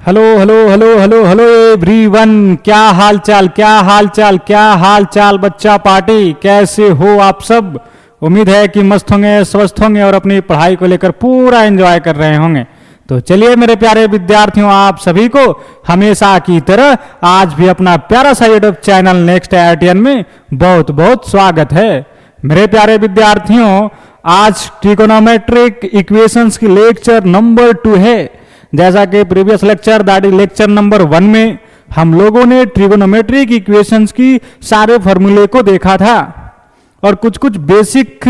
Hello hello hello hello hello everyone, क्या हाल चाल क्या हाल चाल क्या हाल चाल बच्चा पार्टी, कैसे हो आप सब। उम्मीद है कि मस्त होंगे, स्वस्थ होंगे और अपनी पढ़ाई को लेकर पूरा एंजॉय कर रहे होंगे। तो चलिए मेरे प्यारे विद्यार्थियों, आप सभी को हमेशा की तरह आज भी अपना प्यारा सा यूट्यूब चैनल नेक्स्ट IITian में बहुत बहुत स्वागत है। मेरे प्यारे विद्यार्थियों, आज ट्रिगोनोमेट्रिक इक्वेशंस की लेक्चर नंबर 2 है। जैसा कि previous lecture that is lecture number 1 में हम लोगों ने ट्रिगोनोमेट्रिक इक्वेशंस की सारे फॉर्मूले को देखा था और कुछ कुछ बेसिक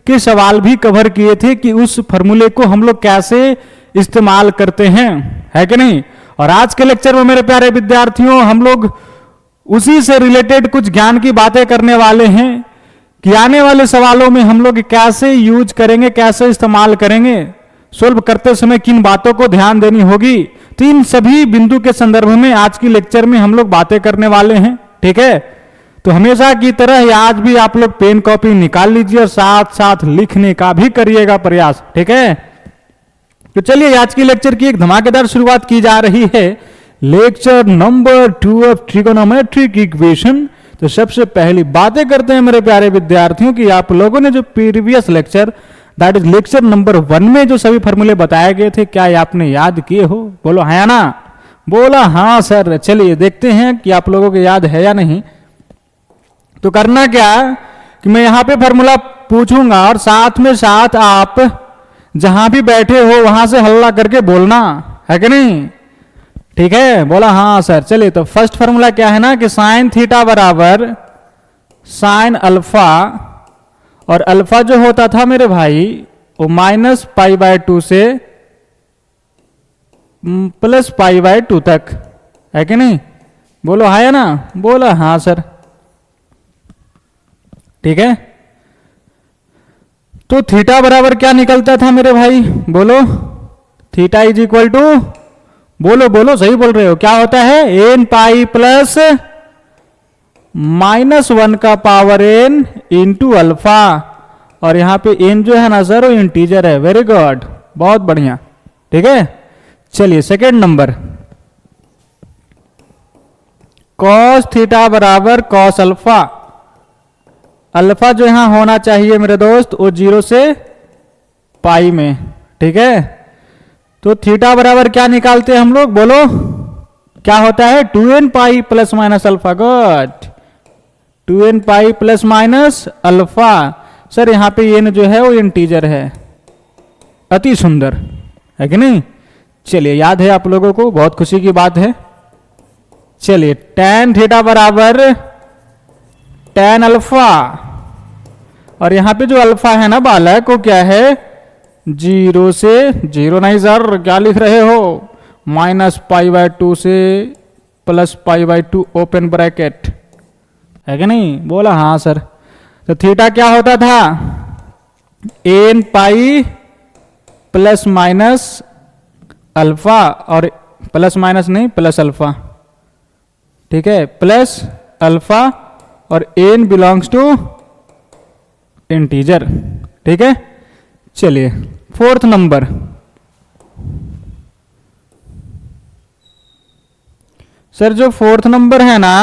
के सवाल भी कवर किए थे कि उस फॉर्मूले को हम लोग कैसे इस्तेमाल करते हैं, है कि नहीं। और आज के लेक्चर में मेरे प्यारे विद्यार्थियों हम लोग उसी से रिलेटेड कुछ ज्ञान की बातें करने वाले हैं कि आने वाले सवालों में हम लोग कैसे यूज करेंगे, कैसे इस्तेमाल करेंगे, सोल्व करते समय किन बातों को ध्यान देनी होगी। तो इन सभी बिंदु के संदर्भ में आज की लेक्चर में हम लोग बातें करने वाले हैं, ठीक है। तो हमेशा की तरह आज भी आप लोग पेन कॉपी निकाल लीजिए और साथ साथ लिखने का भी करिएगा प्रयास, ठीक है। तो चलिए आज की लेक्चर की एक धमाकेदार शुरुआत की जा रही है, lecture number 2 of trigonometric equation. तो सबसे पहली बातें करते हैं मेरे प्यारे विद्यार्थियों कि आप लोगों ने जो previous lecture that is lecture number 1 में जो सभी फॉर्मूले बताए गए थे, क्या ये आपने याद किए हो? बोलो हाँ या ना। बोला हाँ सर। चलिए देखते हैं कि आप लोगों को याद है या नहीं। तो करना क्या कि मैं यहां पे फॉर्मूला पूछूंगा और साथ में साथ आप जहां भी बैठे हो वहां से हल्ला करके बोलना, है कि नहीं, ठीक है। बोला हाँ सर। चलिए तो फर्स्ट फॉर्मूला क्या है ना कि साइन थीटा बराबर साइन अल्फा, और अल्फा जो होता था मेरे भाई वो -π/2 से +π/2 तक, है कि नहीं। बोलो हाँ या ना। बोला हाँ सर, ठीक है। तो थीटा बराबर क्या निकलता था मेरे भाई? बोलो थीटा इज इक्वल टू, बोलो बोलो सही बोल रहे हो, क्या होता है? n प्लस -1 का पावर n इंटू अल्फा। और यहां पे n जो है ना सर वो इंटीजर है। वेरी गुड, बहुत बढ़िया, ठीक है। चलिए सेकेंड नंबर, कॉस थीटा बराबर कॉस अल्फा। अल्फा जो यहां होना चाहिए मेरे दोस्त वो 0 से पाई में, ठीक है। तो थीटा बराबर क्या निकालते हैं हम लोग? बोलो क्या होता है? 2n पाई plus minus alpha. Good, 2n पाई प्लस माइनस अल्फा। सर यहाँ पे n जो है वो इंटीजर है। अति सुंदर, है कि नहीं। चलिए याद है आप लोगों को, बहुत खुशी की बात है। चलिए tan थीटा बराबर tan अल्फा, और यहां पे जो अल्फा है ना बालक वो क्या है? 0 से 0 नहीं सर, क्या लिख रहे हो? -π/2 से +π/2 ओपन ब्रैकेट, है कि नहीं। बोला हाँ सर। तो थीटा क्या होता था? n pi plus minus alpha, और प्लस माइनस नहीं प्लस अल्फा, ठीक है, प्लस अल्फा, और n बिलोंग्स टू इंटीजर, ठीक है। चलिए फोर्थ नंबर, सर जो फोर्थ नंबर है ना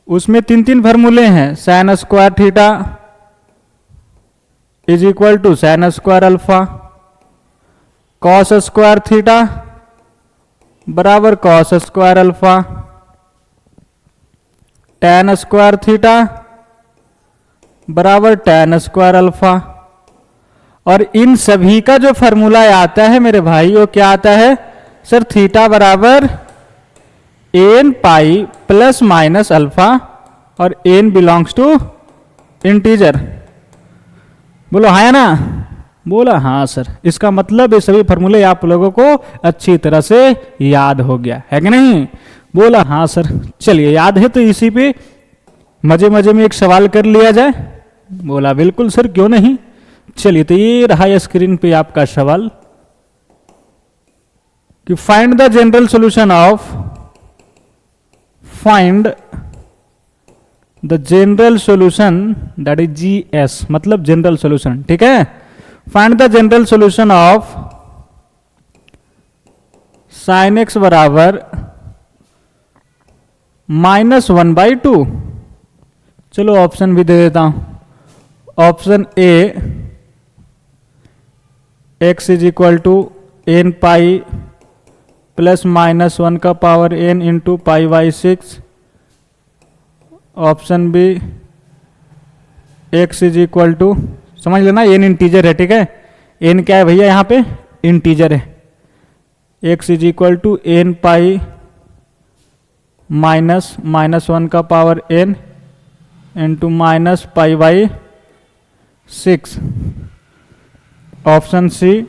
उसमें 3 फॉर्मूले हैं। Sine square theta is equal to sine square alpha, cos square theta बराबर cos square alpha, tan square theta बराबर टैन स्क्वायर अल्फा। और इन सभी का जो फॉर्मूला आता है मेरे भाई वो क्या आता है? सर थीटा बराबर n pi plus minus alpha, और n बिलोंग्स टू इंटीजर। बोलो हाँ या ना। बोला हाँ सर। इसका मतलब ये सभी फॉर्मूले आप लोगों को अच्छी तरह से याद हो गया, है कि नहीं। बोला हाँ सर। चलिए याद है तो इसी पे मजे मजे में एक सवाल कर लिया जाए। बोला बिल्कुल सर, क्यों नहीं। चलिए तो ये रहा स्क्रीन पे आपका सवाल कि find the general solution of, find the general solution that is GS, मतलब जनरल सोल्यूशन। ठीक है, find the general solution of sine x बराबर -1/2। चलो ऑप्शन भी दे देता हूं। Option A x is equal to n pi plus -1 का power n into π/6। Option B x is equal to, समझ लेना n इंटीजर है। ठीक है, n क्या है भैया, यहाँ पे इंटीजर है। x is equal to n pi -1 का power n into -π/6। Option C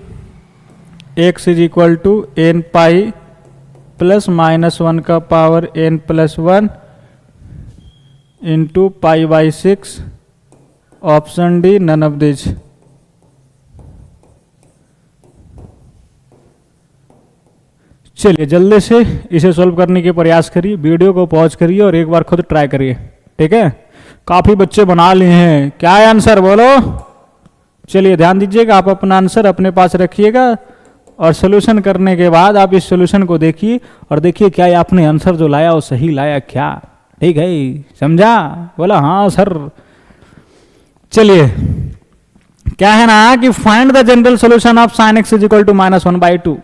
x is equal to n pi plus -1 का power n plus 1 into π/6। Option D none of this. चलिए जल्दी से इसे सॉल्व करने के प्रयास करिए, वीडियो को पॉज करिए और एक बार खुद ट्राई करिए। ठीक है, काफी बच्चे बना लिए हैं। क्या है आंसर बोलो। चलिए ध्यान दीजिएगा, आप अपना आंसर अपने पास रखिएगा और सोल्यूशन करने के बाद आप इस सोल्यूशन को देखिए और देखिए क्या ये आपने आंसर जो लाया वो सही लाया क्या। ठीक है, समझा, बोला हाँ सर। चलिए क्या है ना कि find the general solution of sine X is equal to -1/2।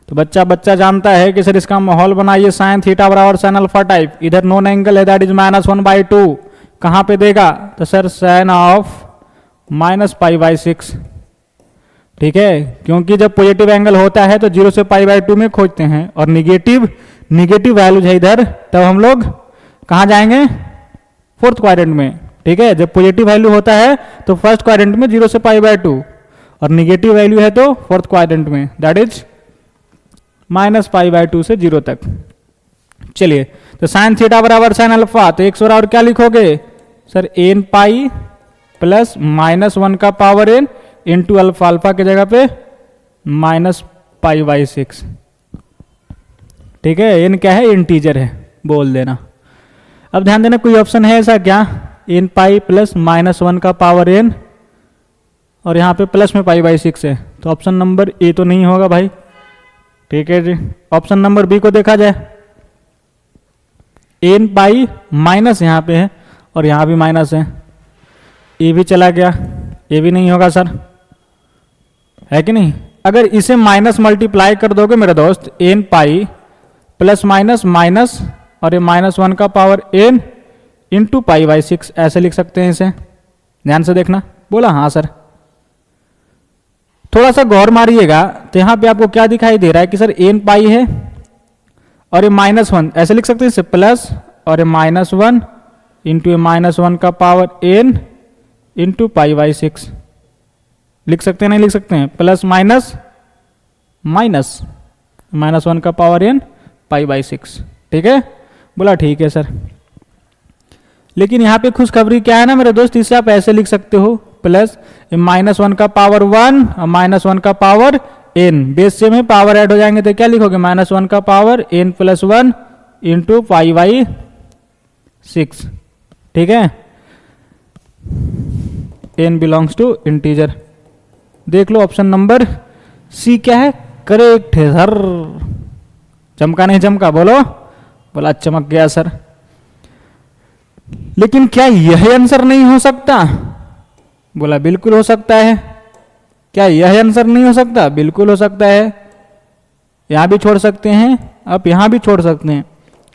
तो बच्चा जानता है कि सर इसका माहौल बनाइए साइन थीटा बराबर साइन अल्फा टाइप, इधर नॉन एंगल है दैट इज -1/2। कहां पे देगा तो सर साइन ऑफ -π/6। ठीक है, क्योंकि जब पॉजिटिव एंगल होता है तो 0 से π/2 में खोजते हैं और निगेटिव वैल्यूज है इधर, तब हम लोग कहां जाएंगे, फोर्थ क्वाड्रेंट में। ठीक है, जब पॉजिटिव वैल्यू होता है तो फर्स्ट क्वाड्रेंट में 0 से π/2 और निगेटिव वैल्यू है तो फोर्थ क्वाड्रेंट में दैट इज -π/2 से 0 तक। चलिए तो साइन थीटा बराबर साइन अल्फा, तो एक और क्या लिखोगे सर n पाई प्लस -1 का power n into alpha, alpha की जगह पे -π/6। ठीक है, n क्या है, इंटीजर है, बोल देना। अब ध्यान देना कोई ऑप्शन है ऐसा क्या, n पाई प्लस -1 का पावर n और यहाँ पे प्लस में π/6 है, तो ऑप्शन नंबर ए तो नहीं होगा भाई। ठीक है जी, ऑप्शन नंबर बी को देखा जाए, n पाई माइनस यहाँ पे है और यहाँ भी माइनस है, ए भी चला गया, ये भी नहीं होगा सर, है कि नहीं। अगर इसे माइनस मल्टीप्लाई कर दोगे मेरे दोस्त, n pi plus minus minus और ये -1 का पावर n इंटू π/6 ऐसे लिख सकते हैं इसे। ध्यान से देखना, बोला हाँ सर। थोड़ा सा गौर मारिएगा तो यहाँ पे आपको क्या दिखाई दे रहा है कि सर n पाई है और ये -1 ऐसे लिख सकते हैं इसे, प्लस और ये -1 इंटू ये -1 का पावर n इंटू π/6 लिख सकते हैं, नहीं लिख सकते हैं, प्लस माइनस माइनस -1 का पावर n π/6। ठीक है, बोला ठीक है सर। लेकिन यहाँ पे खुशखबरी क्या है ना मेरे दोस्त, इसे आप ऐसे लिख सकते हो, प्लस -1 का पावर 1 और -1 का पावर n, बेस सेम है, पावर ऐड हो जाएंगे तो क्या लिखोगे, -1 का पावर n प्लस 1 इंटू π/6। ठीक है, n बिलोंग्स टू इंटीजर। देख लो ऑप्शन नंबर सी क्या है, करेक्ट है सर। चमका नहीं चमका, बोलो, बोला चमक गया सर। लेकिन क्या यह आंसर नहीं हो सकता, बोला बिल्कुल हो सकता है। क्या यह आंसर नहीं हो सकता, बिल्कुल हो सकता है। यहां भी छोड़ सकते हैं, आप यहां भी छोड़ सकते हैं,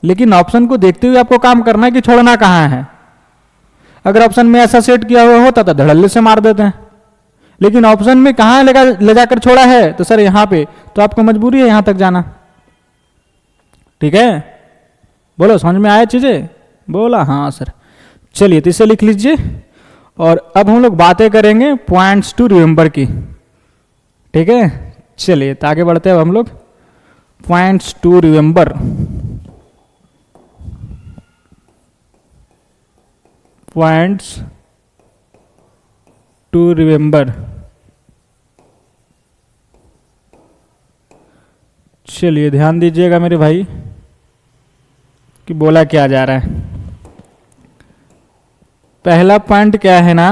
लेकिन ऑप्शन को देखते हुए आपको काम करना है कि छोड़ना कहां है। अगर ऑप्शन में ऐसा सेट किया हुआ होता तो धड़ल्ले से मार देते हैं, लेकिन ऑप्शन में कहां ले जाकर छोड़ा है तो सर यहां पे, तो आपको मजबूरी है यहां तक जाना। ठीक है, बोलो समझ में आया चीजें, बोला हाँ सर। चलिए तो इसे लिख लीजिए और अब हम लोग बातें करेंगे पॉइंट्स टू रिमेंबर की। ठीक है, चलिए तो आगे बढ़ते हैं अब हम लोग points to remember. Points to remember. चलिए ध्यान दीजिएगा मेरे भाई कि बोला क्या जा रहा है। पहला पॉइंट क्या है ना,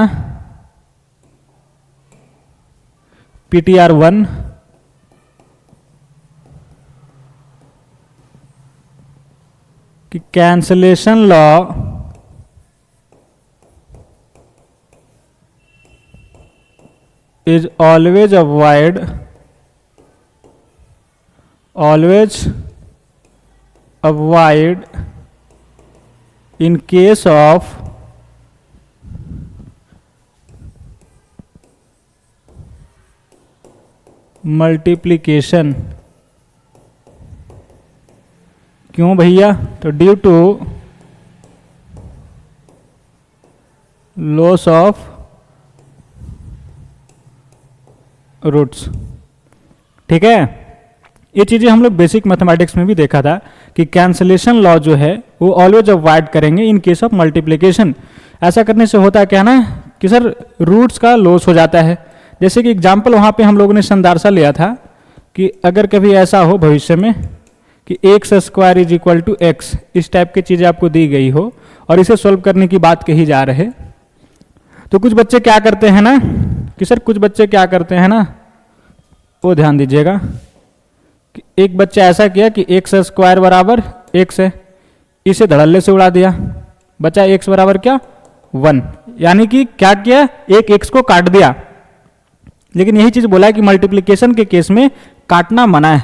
PTR1 कि cancellation law is always avoid in case of multiplication। क्यों भैया? तो due to loss of roots. ठीक है, ये चीज़ें हम लोग बेसिक मैथमेटिक्स में भी देखा था कि कैंसलेशन लॉ जो है वो ऑलवेज अवॉइड करेंगे इन केस ऑफ मल्टीप्लिकेशन। ऐसा करने से होता है क्या ना कि सर रूट्स का लॉस हो जाता है। जैसे कि एग्जाम्पल वहाँ पे हम लोगों ने संदारसा लिया था कि अगर कभी ऐसा हो भविष्य में कि X square is equal to X, इस टाइप की चीज़ें आपको दी गई हो और इसे सॉल्व करने की बात कही जा रहे, तो कुछ बच्चे क्या करते हैं ना कि सर कुछ बच्चे क्या करते हैं ना, वो ध्यान दीजिएगा कि एक बच्चा ऐसा किया कि एक्स स्क्वायर बराबर एक्स है, इसे धड़ल्ले से उड़ा दिया, बचा एक्स बराबर क्या 1, यानी कि क्या किया, एक एक्स को काट दिया। लेकिन यही चीज बोला है कि मल्टीप्लिकेशन के केस में काटना मना है।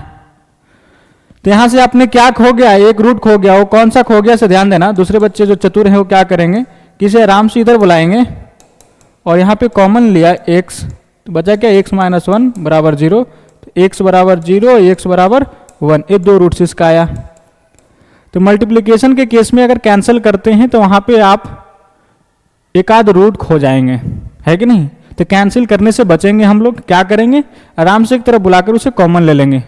तो यहां से आपने क्या खो गया, एक रूट खो गया, वो कौन सा खो गया से ध्यान देना। दूसरे बच्चे जो चतुर हैं वो क्या करेंगे कि इसे आराम से इधर बुलाएंगे और यहाँ पे कॉमन लिया x, तो बचा क्या x माइनस 1 बराबर 0, तो x बराबर 0, x बराबर 1, ये दो रूट्स इसका आया। तो मल्टीप्लिकेशन के केस में अगर कैंसिल करते हैं तो वहाँ पे आप एक आध रूट खो जाएंगे, है कि नहीं। तो कैंसिल करने से बचेंगे हम लोग, क्या करेंगे आराम से एक तरफ बुलाकर उसे कॉमन ले लेंगे।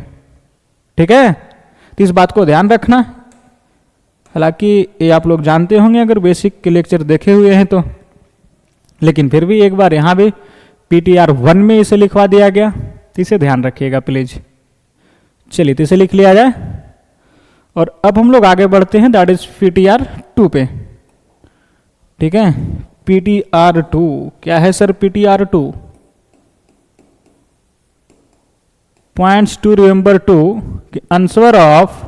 ठीक है, तो इस बात को ध्यान रखना। हालांकि ये आप लोग जानते होंगे अगर बेसिक के लेक्चर देखे हुए हैं तो, लेकिन फिर भी एक बार यहाँ भी PTR1 में इसे लिखवा दिया गया, तो इसे ध्यान रखिएगा प्लीज। चलिए तो इसे लिख लिया जाए और अब हम लोग आगे बढ़ते हैं, दैट इज PTR2 पे। ठीक है, PTR2 क्या है सर? PTR2 points to remember two कि answer of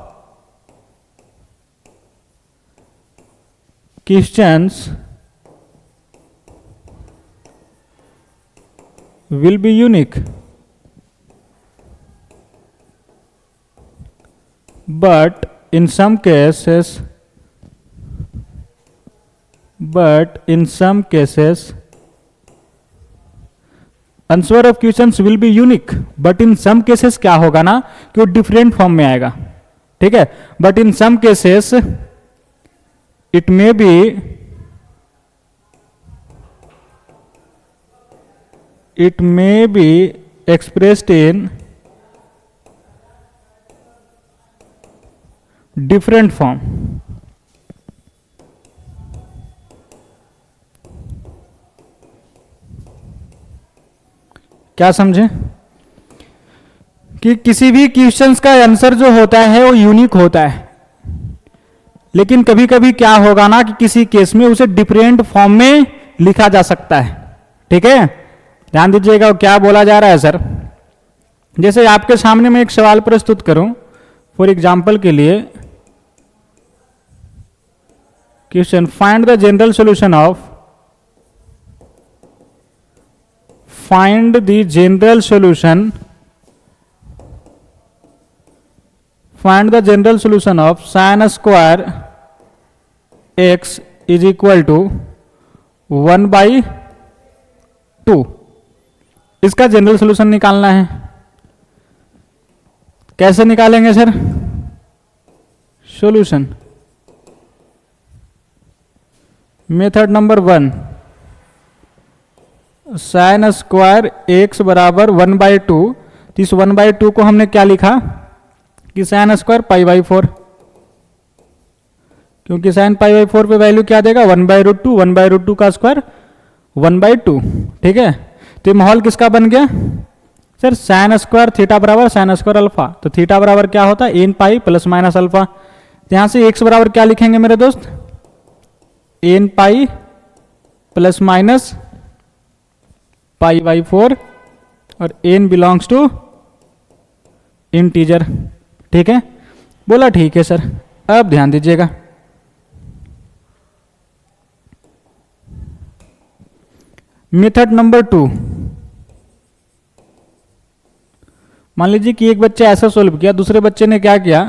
questions will be unique, but in some cases answer of questions will be unique, but in some cases क्या होगा ना कि वो डिफरेंट फॉर्म में आएगा। ठीक है, but in some cases it may be expressed in different form। क्या समझे कि किसी भी क्वेश्चंस का आंसर जो होता है वो यूनिक होता है, लेकिन कभी कभी क्या होगा ना कि किसी केस में उसे डिफरेंट फॉर्म में लिखा जा सकता है। ठीक है, ध्यान दीजिएगा क्या बोला जा रहा है सर। जैसे आपके सामने मैं एक सवाल प्रस्तुत करूं फॉर एग्जांपल के लिए, question find the general solution of, find the general solution, find the general solution of sine square X is equal to 1/2। इसका जनरल सॉल्यूशन निकालना है। कैसे निकालेंगे सर? Solution method number 1, sine square X बराबर 1/2। तो इस 1/2 को हमने क्या लिखा कि साइन स्क्वायर π/4, क्योंकि साइन π/4 पे वैल्यू क्या देगा 1/√2, 1/√2 का स्क्वायर 1/2। ठीक है, तो माहौल किसका बन गया सर? साइन स्क्वायर थीटा बराबर साइन स्क्वायर अल्फा। तो थीटा बराबर क्या होता है n pi plus minus alpha. तो यहां से x बराबर क्या लिखेंगे मेरे दोस्त? n pi plus minus pi by 4 और n बिलोंग्स टू इंटीजर। ठीक है, बोला ठीक है सर। अब ध्यान दीजिएगा, मेथड नंबर 2। मान लीजिए कि एक बच्चा ऐसा सोल्व किया, दूसरे बच्चे ने क्या किया,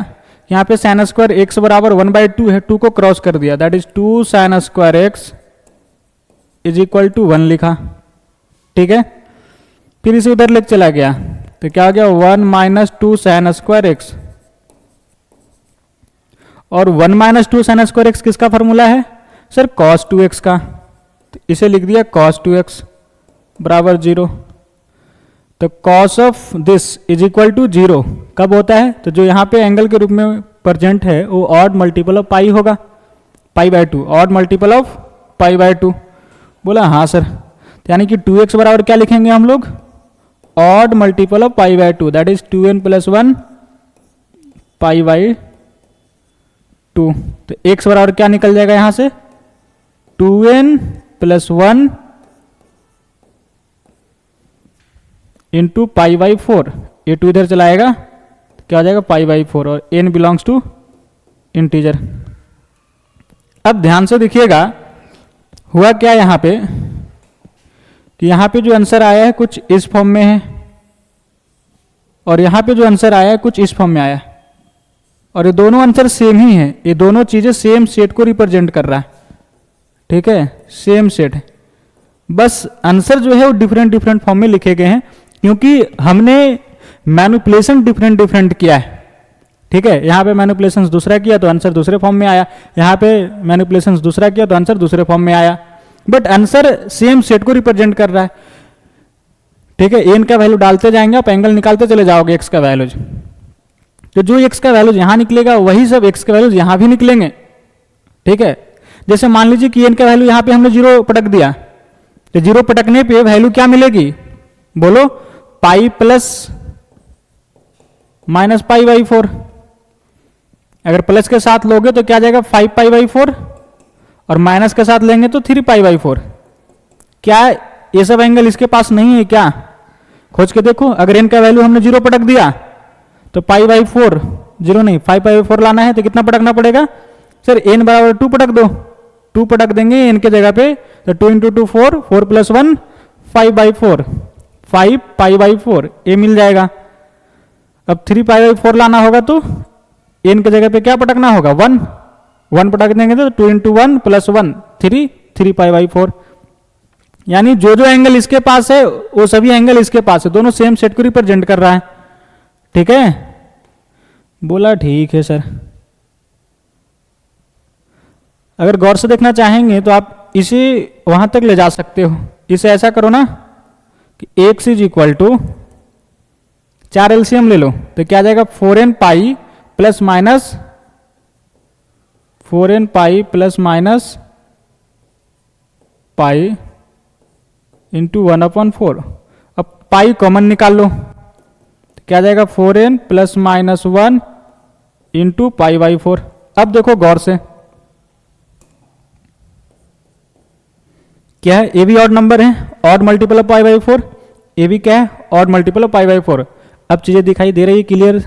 यहाँ पे साइन स्क्वायर एक्स बराबर 1/2 है, 2 को क्रॉस कर दिया, that is 2 sine square X is equal to 1 लिखा। ठीक है, फिर इसे उधर लेके चला गया तो क्या हो गया 1 माइनस 2 साइन स्क्वायर एक्स, और 1 माइनस 2 साइन स्क्वायर एक्स किसका फॉर्मूला है सर, cos 2x का, तो इसे लिख दिया cos 2x बराबर 0। तो cos of this is equal to 0 कब होता है, तो जो यहाँ पे एंगल के रूप में प्रेजेंट है वो ऑड मल्टीपल ऑफ पाई होगा, pi by 2, odd multiple of pi by 2। बोला हाँ सर, तो यानी कि 2x बराबर क्या लिखेंगे हम लोग, odd multiple of pi by 2, that is 2n plus 1 pi by 2। तो x बराबर क्या निकल जाएगा यहां से, 2n plus 1 into pi by 4, ये 2 इधर चलाएगा तो क्या हो जाएगा पाई बाई 4, और n बिलोंग्स टू इंटीजर। अब ध्यान से देखिएगा हुआ क्या यहां पे, कि यहां पे जो आंसर आया है कुछ इस फॉर्म में है, और यहां पे जो आंसर आया है कुछ इस फॉर्म में आया है, और ये दोनों आंसर सेम ही है, ये दोनों चीजें सेम सेट को रिप्रेजेंट कर रहा है। ठीक है, सेम सेट है, बस आंसर जो है वो डिफरेंट डिफरेंट फॉर्म में लिखे गए हैं, क्योंकि हमने मैनिपुलेशन डिफरेंट डिफरेंट किया है। ठीक है, यहाँ पे मैनिपुलेशन दूसरा किया तो आंसर दूसरे फॉर्म में आया, यहाँ पे मैनिपुलेशन दूसरा किया तो आंसर दूसरे फॉर्म में आया, बट आंसर सेम सेट को रिप्रेजेंट कर रहा है। ठीक है, एन का वैल्यू डालते जाएंगे, आप एंगल निकालते चले जाओगे एक्स का वैल्यूज, तो जो एक्स का वैल्यूज यहाँ निकलेगा वही सब एक्स के वैल्यूज यहाँ भी निकलेंगे। ठीक है, जैसे मान लीजिए कि एन का वैल्यू यहाँ पे हमने 0 पटक दिया, तो 0 पटकने पे वैल्यू क्या मिलेगी, बोलो पाई प्लस माइनस पाई बाई 4। अगर प्लस के साथ लोगे तो क्या जाएगा 5 पाई बाई 4, और माइनस के साथ लेंगे तो 3 पाई बाई 4। क्या ये सब एंगल इसके पास नहीं है क्या, खोज के देखो। अगर एन का वैल्यू हमने 0 पटक दिया तो पाई बाई 4, 0 नहीं 5 पाई बाई 4 लाना है तो कितना पटकना पड़ेगा सर, एन बराबर 2 पटक दो, 2 पटक देंगे एन के जगह पे, तो 2 into 2 4, 4 plus 1 5 by 4, 5 pi by 4 ए मिल जाएगा। अब 3 पाई बाई 4 लाना होगा तो एन के जगह पे क्या पटकना होगा 1, 1 पटक देंगे तो 2 इंटू 1 प्लस 1 3 पाई बाई 4। यानी जो जो एंगल इसके पास है वो सभी एंगल इसके पास है, दोनों सेम सेट को रिप्रेजेंट कर रहा है। ठीक है, बोला ठीक है सर। अगर गौर से देखना चाहेंगे तो आप इसे वहां तक ले जा सकते हो, इसे ऐसा करो ना कि x is equal to 4 LCM ले लो तो क्या जाएगा 4n pi plus minus 4n pi plus minus pi into 1/4। अब पाई कॉमन निकाल लो तो क्या जाएगा 4n plus minus 1 into pi by 4। अब देखो गौर से, क्या है, ए भी ऑड नंबर है, odd multiple of pi by 4, ए भी क्या है odd multiple of pi by 4। अब चीजें दिखाई दे रही है क्लियर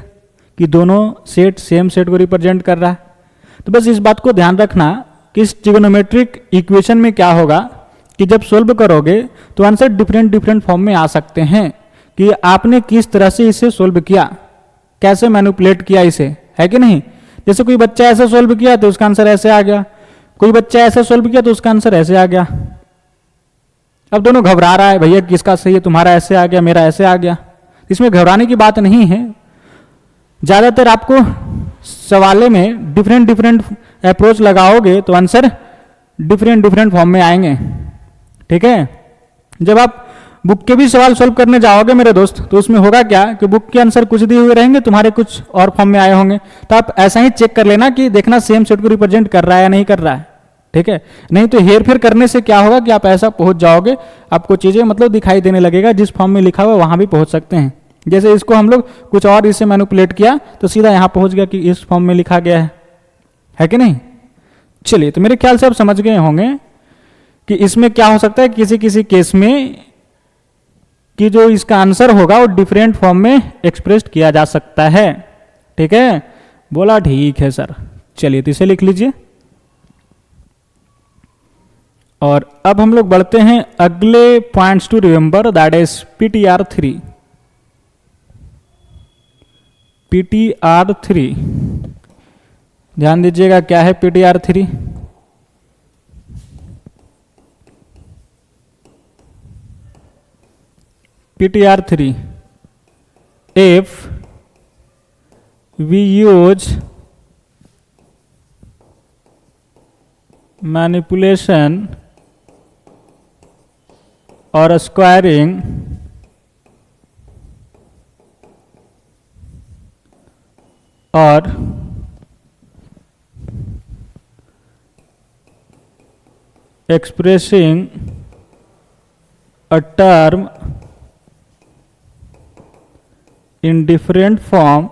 कि दोनों सेट सेम सेट को रिप्रेजेंट कर रहा है। तो बस इस बात को ध्यान रखना कि इस ट्रिगोनोमेट्रिक इक्वेशन में क्या होगा कि जब सोल्व करोगे तो आंसर डिफरेंट डिफरेंट फॉर्म में आ सकते हैं, कि आपने किस तरह से इसे सोल्व किया, कैसे मैनिपुलेट किया इसे, है कि नहीं। जैसे कोई बच्चा ऐसे सोल्व किया तो उसका आंसर ऐसे आ गया, कोई बच्चा ऐसे सोल्व किया तो उसका आंसर ऐसे आ गया। अब दोनों घबरा रहा है, भैया किसका सही है, तुम्हारा ऐसे आ गया मेरा ऐसे आ गया। इसमें घबराने की बात नहीं है, ज्यादातर आपको सवाले में डिफरेंट डिफरेंट अप्रोच लगाओगे तो आंसर डिफरेंट डिफरेंट फॉर्म में आएंगे। ठीक है, जब आप बुक के भी सवाल सॉल्व करने जाओगे मेरे दोस्त तो उसमें होगा क्या कि बुक के आंसर कुछ दिए हुए रहेंगे, तुम्हारे कुछ और फॉर्म में आए होंगे, तो आप ऐसा ही चेक कर लेना कि देखना सेम सेट को रिप्रेजेंट कर रहा है या नहीं कर रहा है। ठीक है, नहीं तो हेर फेर करने से क्या होगा कि आप ऐसा पहुंच जाओगे, आपको चीजें मतलब दिखाई देने लगेगा, जिस फॉर्म में लिखा हुआ वहां भी पहुंच सकते हैं। जैसे इसको हम लोग कुछ और इसे मैनिपुलेट किया तो सीधा यहां पहुंच गया कि इस फॉर्म में लिखा गया है कि नहीं। चलिए, तो मेरे ख्याल से आप समझ गए होंगे कि इसमें क्या हो सकता है, किसी किसी केस में कि जो इसका आंसर होगा वो डिफरेंट फॉर्म में एक्सप्रेस किया जा सकता है। ठीक है, बोला ठीक है सर। चलिए तो इसे लिख लीजिए। और अब हम लोग बढ़ते हैं अगले points to remember, that is PTR3। PTR3 ध्यान दीजिएगा, क्या है PTR3? PTR3, if we use manipulation or squaring or expressing a term in different form,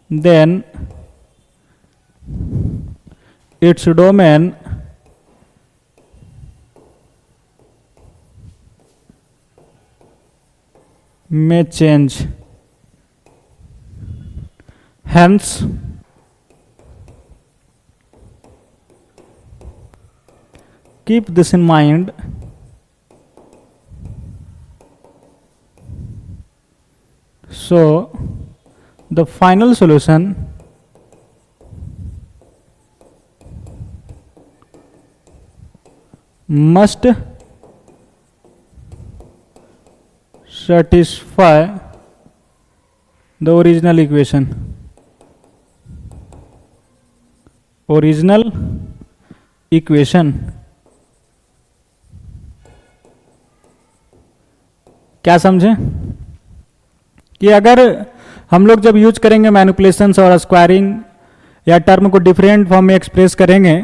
then its domain may change. Hence, keep this in mind. So, the final solution must satisfy the original equation. क्या समझे कि अगर हम लोग जब use करेंगे manipulations और squaring या टर्म को डिफरेंट फॉर्म में एक्सप्रेस करेंगे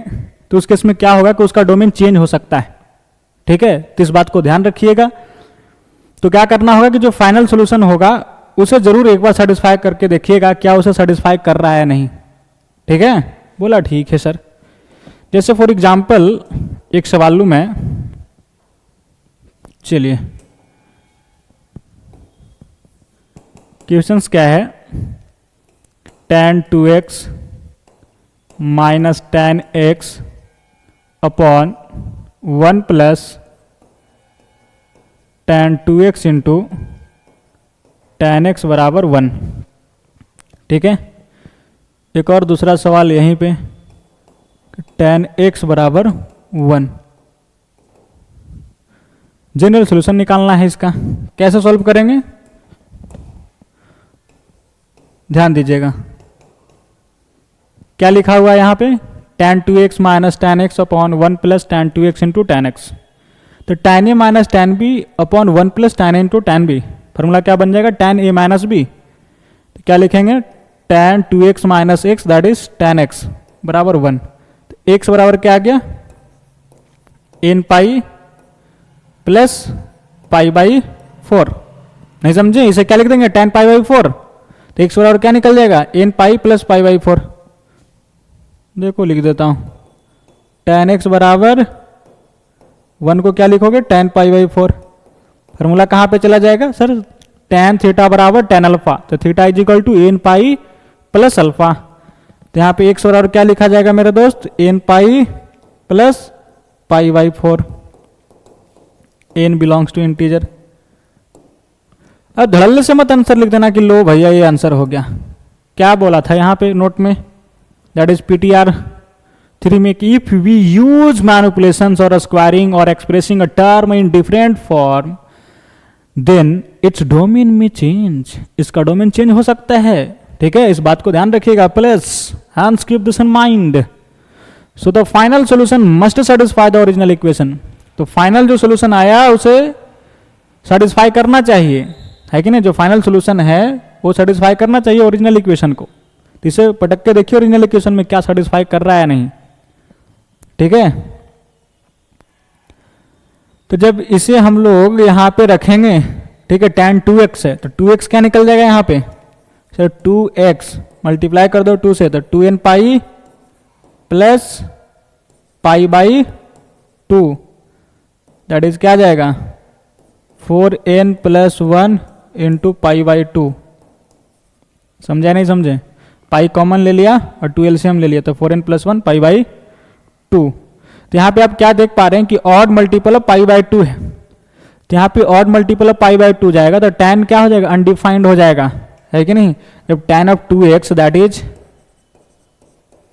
तो उस केस में क्या होगा कि उसका डोमेन चेंज हो सकता है। ठीक है, तो इस बात को ध्यान रखिएगा। तो क्या करना होगा कि जो फाइनल सॉल्यूशन होगा उसे जरूर एक बार सेटिस्फाई करके देखिएगा, क्या उसे सेटिस्फाई कर रहा है नहीं। ठीक है, बोला ठीक है सर। जैसे फॉर एग्जाम्पल एक सवाल लूँ मैं, चलिए क्वेश्चंस क्या है, tan 2x minus tan x upon 1 plus tan 2x into tan x बराबर 1। ठीक है, एक और दूसरा सवाल यहीं पे, tan x बराबर 1। जनरल सॉल्यूशन निकालना है इसका, कैसे सॉल्व करेंगे ध्यान दीजिएगा। क्या लिखा हुआ है यहाँ पे, tan 2x minus tan x upon 1 plus tan 2x into tan x। तो tan a minus tan b upon 1 plus tan a into tan b, formula क्या बन जाएगा, tan a माइनस b। तो क्या लिखेंगे, tan 2x minus x that is tan x बराबर 1। तो x बराबर क्या आ गया, n pi plus pi by 4। नहीं समझे, इसे क्या लिख देंगे, tan पाई बाई 4। तो x बराबर क्या निकल जाएगा, n pi plus pi by 4। देखो लिख देता हूं, tan x बराबर 1 को क्या लिखोगे, tan पाई बाई 4। फॉर्मूला कहाँ पे चला जाएगा सर, tan थीटा बराबर tan अल्फा। तो theta is equal to n pi plus alpha. तो यहाँ पे x बराबर क्या लिखा जाएगा मेरे दोस्त, n pi plus pi by 4। n belongs to integer. अब धड़ल्ले से मत आंसर लिख देना कि लो भैया ये आंसर हो गया। क्या बोला था यहाँ पे नोट में, दैट इज PTR3 में कि इफ वी यूज मैनिपुलेशंस और स्क्वायरिंग और expressing a term in different form then its domain में चेंज, इसका डोमेन चेंज हो सकता है। ठीक है, इस बात को ध्यान रखिएगा, plus hands keep this in mind. So the final solution must satisfy the original equation. तो फाइनल जो सॉल्यूशन आया उसे सेटिस्फाई करना चाहिए, है कि नहीं, जो फाइनल सॉल्यूशन है वो सेटिस्फाई करना चाहिए ओरिजिनल इक्वेशन को। तो इसे पटक के देखिए ओरिजिनल इक्वेशन में क्या सेटिस्फाई कर रहा है नहीं। ठीक है, तो जब इसे हम लोग यहाँ पे रखेंगे, ठीक है, tan 2x है तो 2x क्या निकल जाएगा यहाँ पे, सर 2x मल्टीप्लाई कर दो 2 से, तो 2n pi plus pi by 2, that is क्या जाएगा 4n plus 1 into pi by 2। समझे नहीं समझे? पाई कॉमन ले लिया और 2 एलसीएम ले लिया, तो 4n प्लस 1 पाई बाई 2। तो यहाँ पे आप क्या देख पा रहे हैं कि odd multiple of pi by 2 है, तो यहाँ पे odd multiple of pi by 2 जाएगा, तो tan क्या हो जाएगा अनडिफाइंड हो जाएगा, है कि नहीं? जब tan of 2x that is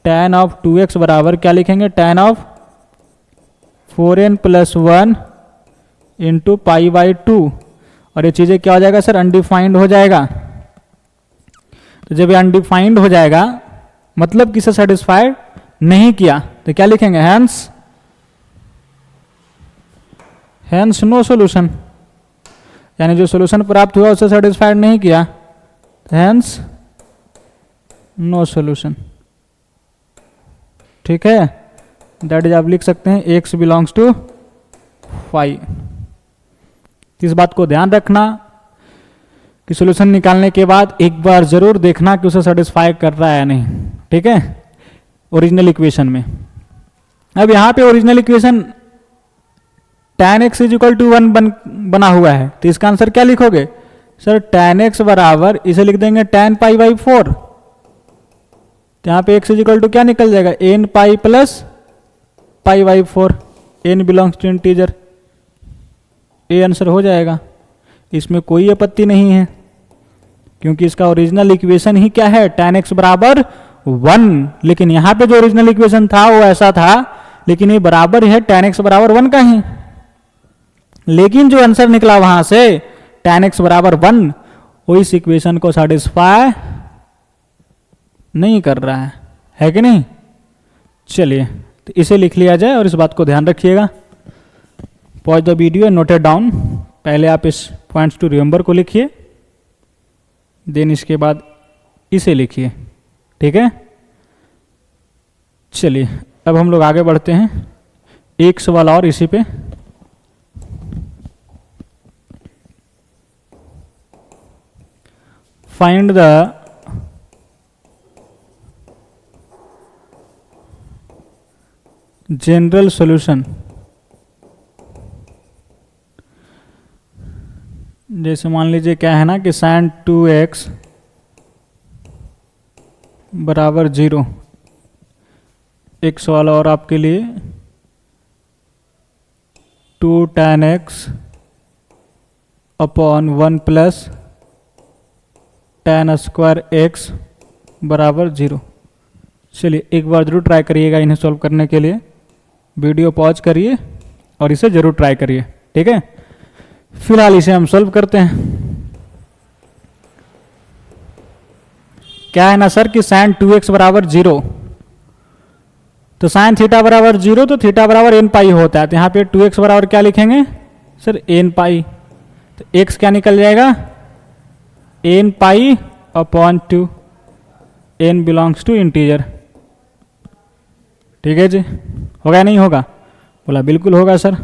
tan of 2x बराबर क्या लिखेंगे tan of 4n plus 1 into pi by 2, और ये चीजें क्या हो जाएगा सर अनडिफाइंड हो जाएगा। तो जब ये अनडिफाइंड हो जाएगा मतलब किसे सेटिस्फाइड नहीं किया, तो क्या लिखेंगे हैंस नो सॉल्यूशन, यानी जो सॉल्यूशन प्राप्त हुआ उसे सेटिस्फाइड नहीं किया, हैंस नो सॉल्यूशन। ठीक है, दैट इज आप लिख सकते हैं x बिलोंग्स टू फाई। इस बात को ध्यान रखना कि सॉल्यूशन निकालने के बाद एक बार जरूर देखना कि उसे सेटिस्फाई कर रहा है या नहीं। ठीक है, ओरिजिनल इक्वेशन में। अब यहां पे original equation tan x is equal to 1 बना हुआ है, तो इसका आंसर क्या लिखोगे सर tan x बराबर इसे लिख देंगे tan पाई बाई 4। तो यहाँ पे x इज इक्वल टू क्या निकल जाएगा n pi plus pi by 4, n belongs to integer, ये आंसर हो जाएगा। इसमें कोई आपत्ति नहीं है क्योंकि इसका ओरिजिनल इक्वेशन ही क्या है tan x बराबर 1, लेकिन यहाँ पे जो ओरिजिनल इक्वेशन था वो ऐसा था, लेकिन ये बराबर है tan x बराबर 1 का ही, लेकिन जो आंसर निकला वहां से tan x बराबर 1 वो इस इक्वेशन को सेटिस्फाई नहीं कर रहा है कि नहीं? चलिए तो इसे लिख लिया जाए और इस बात को ध्यान रखिएगा। Pause the video and note it down. पहले आप इस पॉइंट्स टू रिमेंबर को लिखिए, देन इसके बाद इसे लिखिए। ठीक है, चलिए अब हम लोग आगे बढ़ते हैं एक सवाल और इसी पे। Find the general solution. जैसे मान लीजिए क्या है ना कि sin 2x बराबर 0। एक सवाल और आपके लिए 2 tan x upon 1 plus tan square x बराबर 0। चलिए एक बार जरूर ट्राई करिएगा इन्हें सॉल्व करने के लिए। वीडियो पॉज करिए और इसे जरूर ट्राई करिए। ठीक है, फिलहाल इसे हम सॉल्व करते हैं। क्या है ना सर कि sin 2x बराबर 0, तो sin थीटा बराबर 0 तो थीटा बराबर n पाई होता है, तो यहाँ पे 2x बराबर क्या लिखेंगे सर n पाई, तो x क्या निकल जाएगा n pi upon 2, n belongs to integer. ठीक है जी, होगा नहीं होगा? बोला बिल्कुल होगा सर।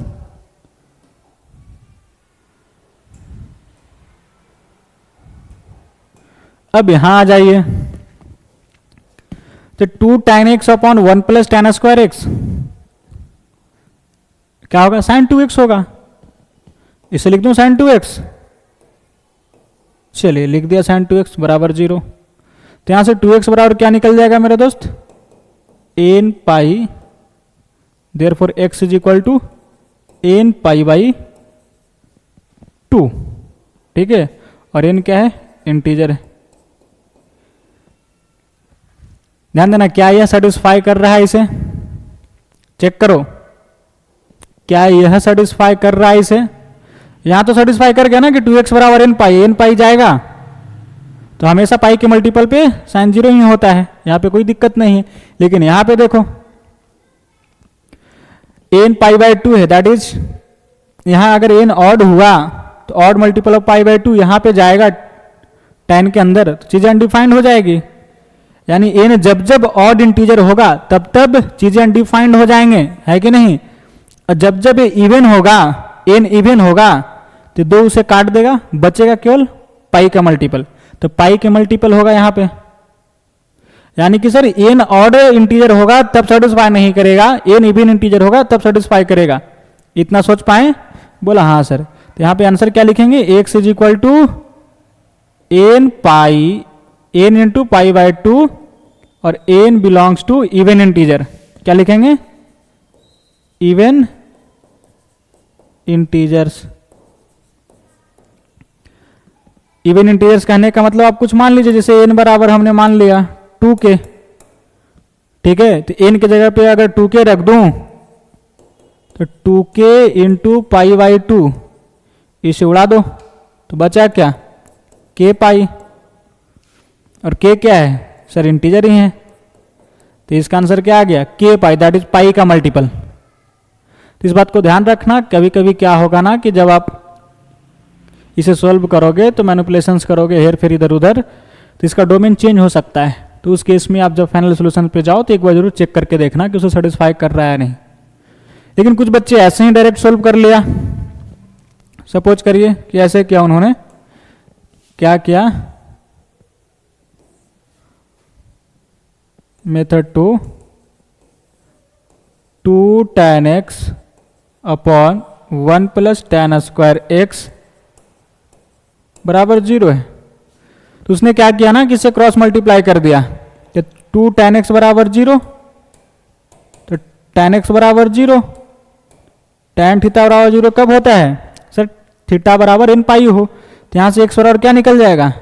अब यहां आ जाइए, तो 2 tan x upon 1 plus tan square x क्या होगा sin 2x होगा, इसे लिख दूं sin 2x। चलिए लिख दिया sin 2x बराबर 0। तो यहां से 2x बराबर क्या निकल जाएगा मेरे दोस्त n pi, therefore x is equal to n pi by 2। ठीक है, और n क्या है इंटीजर है। ध्यान देना क्या यह सेटिस्फाई कर रहा है, इसे चेक करो क्या यह सेटिस्फाई कर रहा है इसे। यहां तो सेटिस्फाई कर गया ना कि 2x बराबर n पाई जाएगा, तो हमेशा पाई के मल्टीपल पे साइन 0 ही होता है, यहां पे कोई दिक्कत नहीं है। लेकिन यहां पे देखो n पाई बाई 2 है, दैट इज यहां अगर n ऑड हुआ तो odd multiple of pi by 2 यहां पे जाएगा tan के अंदर, तो चीजें अनडिफाइंड हो जाएगी। यानी n जब जब ऑड इंटीजर होगा तब तब चीजें अनडिफाइंड हो जाएंगे, है कि नहीं? और जब जब ये इवन होगा, n इवन होगा, तो 2 उसे काट देगा, बचेगा केवल पाई का मल्टीपल। तो पाई के मल्टीपल होगा यहाँ पे, यानी कि सर एन ऑड इंटीजर होगा तब सेटिस्फाई नहीं करेगा, एन इवन इंटीजर होगा तब सेटिस्फाई करेगा। इतना सोच पाए? बोला हाँ सर। तो यहाँ पे आंसर क्या लिखेंगे, X is equal to N pi, N into pi by 2 और N belongs to even integer. क्या लिखेंगे, इवन इंटीजर्स। इवन इंटीजर्स कहने का मतलब आप कुछ मान लीजिए, जैसे एन बराबर हमने मान लिया 2k, ठीक है। तो एन की जगह पे अगर 2k रख दूं तो 2k इंटू पाई बाई 2, इसे उड़ा दो तो बचा क्या, k पाई, और k क्या है सर, इंटीजर ही है। तो इसका आंसर क्या आ गया, k पाई, दैट इज पाई का मल्टीपल। तो इस बात को ध्यान रखना, कभी कभी क्या होगा ना कि जब आप इसे सॉल्व करोगे तो मैनिपुलेशंस करोगे हेर फेर इधर उधर, तो इसका डोमेन चेंज हो सकता है। तो उस केस में आप जब फाइनल सोल्यूशन पे जाओ तो एक बार जरूर चेक करके देखना कि उसे सेटिस्फाई कर रहा है नहीं। लेकिन कुछ बच्चे ऐसे ही डायरेक्ट सॉल्व कर लिया। सपोज करिए कि ऐसे किया उन्होंने, क्या किया, method 2 tan x upon 1 plus tan square X बराबर 0 है। तो उसने क्या किया ना कि इसे क्रॉस मल्टीप्लाई कर दिया, कि 2 tan x बराबर 0, तो tan x बराबर 0, tan थीटा बराबर 0 कब होता है सर, थीटा बराबर n पाई हो। तो यहां से x बराबर क्या निकल जाएगा,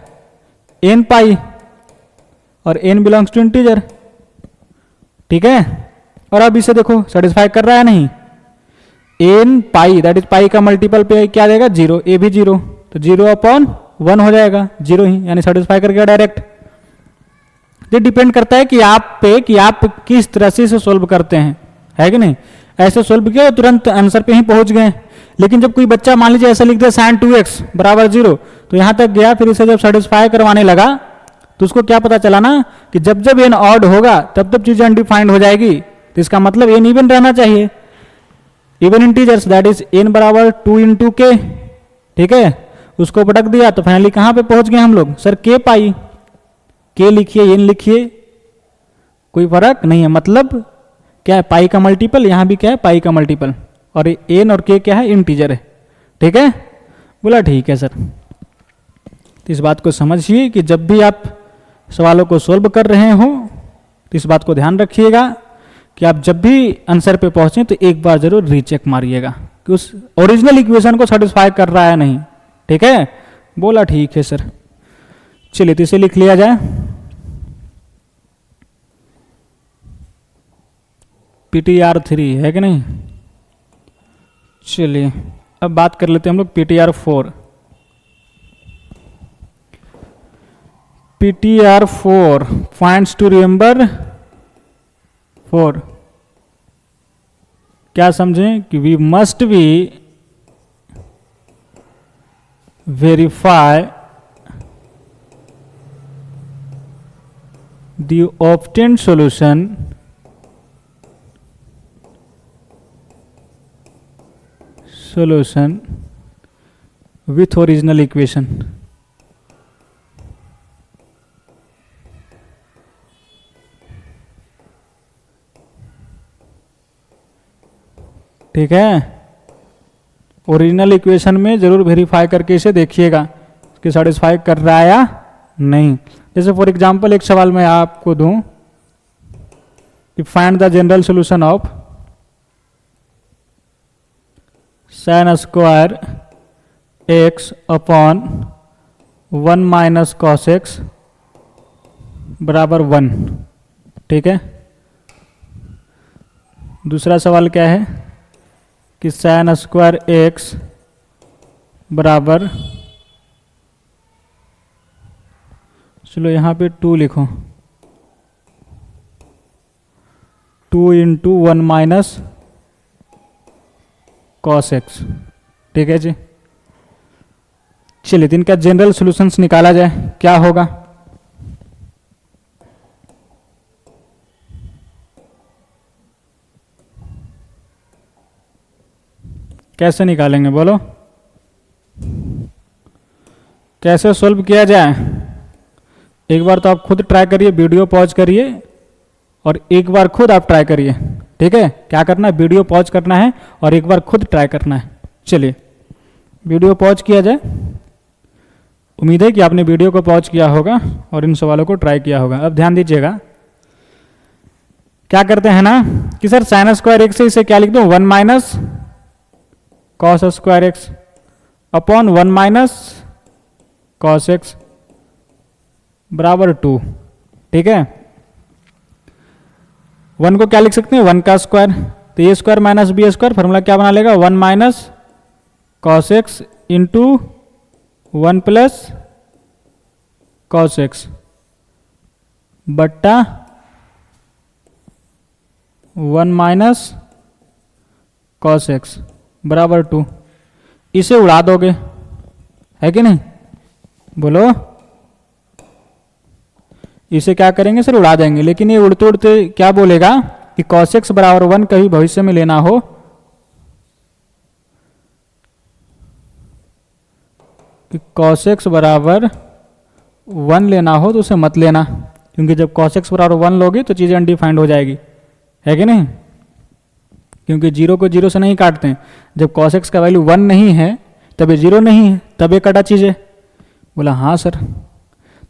n पाई, और n बिलोंग्स टू इंटीजर, ठीक है। और अब इसे देखो सेटिस्फाई कर रहा है नहीं, n पाई दैट इज पाई का मल्टीपल पे क्या देगा 0, ए भी 0, तो 0 अपॉन 1 हो जाएगा, 0 ही, यानी सेटिस्फाई कर गया डायरेक्ट। ये डिपेंड करता है कि आप पे, कि आप किस तरह से इसे सोल्व करते हैं, है कि नहीं। ऐसे सोल्व किया तुरंत आंसर पे ही पहुंच गए। लेकिन जब कोई बच्चा मान लीजिए ऐसा लिख दिया sin 2x बराबर 0, तो यहां तक गया, फिर इसे जब सेटिस्फाई करवाने लगा तो उसको क्या पता चला ना कि जब जब n ऑड होगा तब तब चीजें अनडिफाइंड हो जाएगी। तो इसका मतलब n इवन रहना चाहिए, even integers, that is n बराबर 2 इंटू k, ठीक है। उसको पटक दिया तो फाइनली कहां पे पहुंच गए हम लोग, सर k पाई। k लिखिए, n लिखिए, कोई फर्क नहीं है, मतलब क्या है, पाई का मल्टीपल, यहां भी क्या है, पाई का मल्टीपल, और n और k क्या है, इंटीजर है, ठीक है। बोला ठीक है सर। तो इस बात को समझिए कि जब भी आप सवालों को सोल्व कर रहे हो तो इस बात को ध्यान रखिएगा कि आप जब भी आंसर पे पहुंचे तो एक बार जरूर रीचेक मारिएगा कि उस ओरिजिनल इक्वेशन को सेटिस्फाई कर रहा है नहीं, ठीक है। बोला ठीक है सर। चलिए तो इसे लिख लिया जाए, PTR3 है कि नहीं। चलिए अब बात कर लेते हैं हम लोग PTR4। PTR4 points to remember 4। क्या समझें कि we must be verify the obtained solution with original equation। ठीक है, ओरिजिनल इक्वेशन में जरूर वेरीफाई करके इसे देखिएगा कि सेटिस्फाई कर रहा है या नहीं। जैसे फॉर एग्जांपल एक सवाल मैं आपको दूं कि find the general solution of sin square x upon 1 minus cos x बराबर 1, ठीक है। दूसरा सवाल क्या है कि sin स्क्वायर x बराबर, चलो यहाँ पे 2 लिखो, 2 इंटू 1 माइनस कॉस एक्स, ठीक है जी। चलिए इनका जनरल सॉल्यूशंस निकाला जाए, क्या होगा। कैसे निकालेंगे बोलो, कैसे सॉल्व किया जाए। एक बार तो आप खुद ट्राई करिए, वीडियो पॉज करिए और एक बार खुद आप ट्राई करिए। ठीक है, क्या करना है, वीडियो पॉज करना है और एक बार खुद ट्राई करना है। चलिए वीडियो पॉज किया जाए। उम्मीद है कि आपने वीडियो को पॉज किया होगा और इन सवालों को ट्राई किया होगा। अब ध्यान दीजिएगा, क्या करते हैं ना कि सर साइन स्क्वायर एक्स से इसे क्या लिख दो, 1 minus cos square x upon 1 minus cos x बराबर 2। ठीक है, 1 को क्या लिख सकते हैं, 1 का स्क्वायर, तो a square minus b square, formula क्या बना लेगा, 1 minus cos x into 1 plus cos x बट्टा 1 माइनस कॉस एक्स बराबर 2। इसे उड़ा दोगे, है कि नहीं, बोलो। इसे क्या करेंगे सर, उड़ा देंगे। लेकिन ये उड़ते उड़ते क्या बोलेगा कि cos x बराबर 1 कभी भविष्य में लेना हो कि cos x बराबर 1 लेना हो तो उसे मत लेना, क्योंकि जब cos x बराबर 1 लोगे तो चीज़ें अनडिफाइंड हो जाएगी, है कि नहीं, क्योंकि 0 को 0 से नहीं काटते हैं। जब cos x का वैल्यू 1 नहीं है तब ये 0 नहीं है, तब ये कटा चीज़ें। बोला हाँ सर,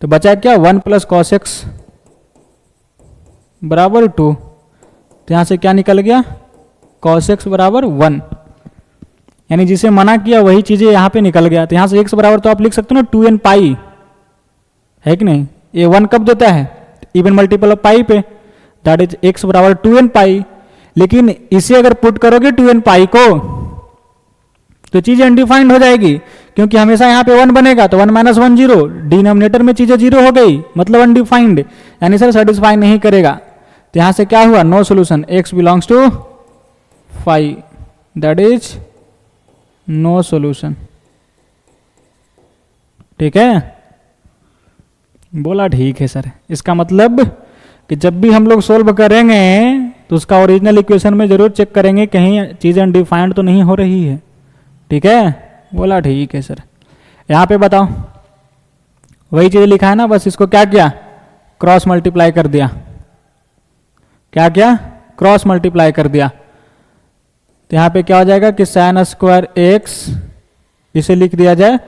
तो बचा क्या, 1 प्लस कॉस एक्स बराबर 2। तो यहाँ से क्या निकल गया, कॉस एक्स बराबर 1, यानी जिसे मना किया वही चीज़ें यहाँ पे निकल गया। तो यहाँ से x बराबर तो आप लिख सकते हो ना 2n पाई, है कि नहीं। ये 1 कब देता है, इवन मल्टीपल ऑफ पाई पे, दैट इज x बराबर 2n पाई। लेकिन इसे अगर पुट करोगे 2n पाई को तो चीज़ें अनडिफाइंड हो जाएगी, क्योंकि हमेशा यहाँ पे 1 बनेगा, तो 1 माइनस 1 0, डिनोमिनेटर में चीज़ें 0 हो गई, मतलब अनडिफाइंड, यानी सर सेटिस्फाई नहीं करेगा। तो यहाँ से क्या हुआ, no solution, x belongs to phi, that is no solution. ठीक है, बोला ठीक है सर। इसका मतलब कि जब भी हम लोग सोल्व करेंगे तो उसका ओरिजिनल इक्वेशन में जरूर चेक करेंगे कहीं चीज़ें अनडिफाइंड तो नहीं हो रही है। ठीक है, बोला ठीक है सर। यहाँ पे बताओ, वही चीज़ लिखा है ना, बस इसको क्या किया, क्रॉस मल्टीप्लाई कर दिया। क्या किया, क्रॉस मल्टीप्लाई कर दिया। तो यहाँ पे क्या हो जाएगा कि साइन स्क्वायर एक्स, इसे लिख दिया जाए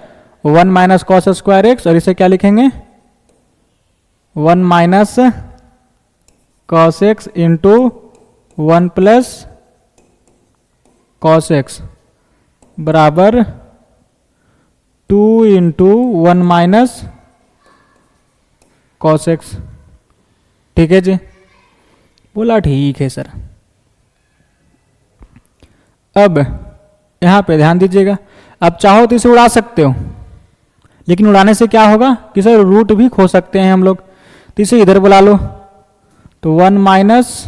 1 माइनस कॉस स्क्वायर एक्स, और इसे क्या लिखेंगे 1 minus cos x into 1 plus cos x बराबर 2 इंटू 1 माइनस कॉस एक्स। ठीक है जी, बोला ठीक है सर। अब यहाँ पे ध्यान दीजिएगा, अब चाहो तो इसे उड़ा सकते हो, लेकिन उड़ाने से क्या होगा कि सर रूट भी खो सकते हैं हम लोग, तो इसे इधर बुला लो। तो 1 माइनस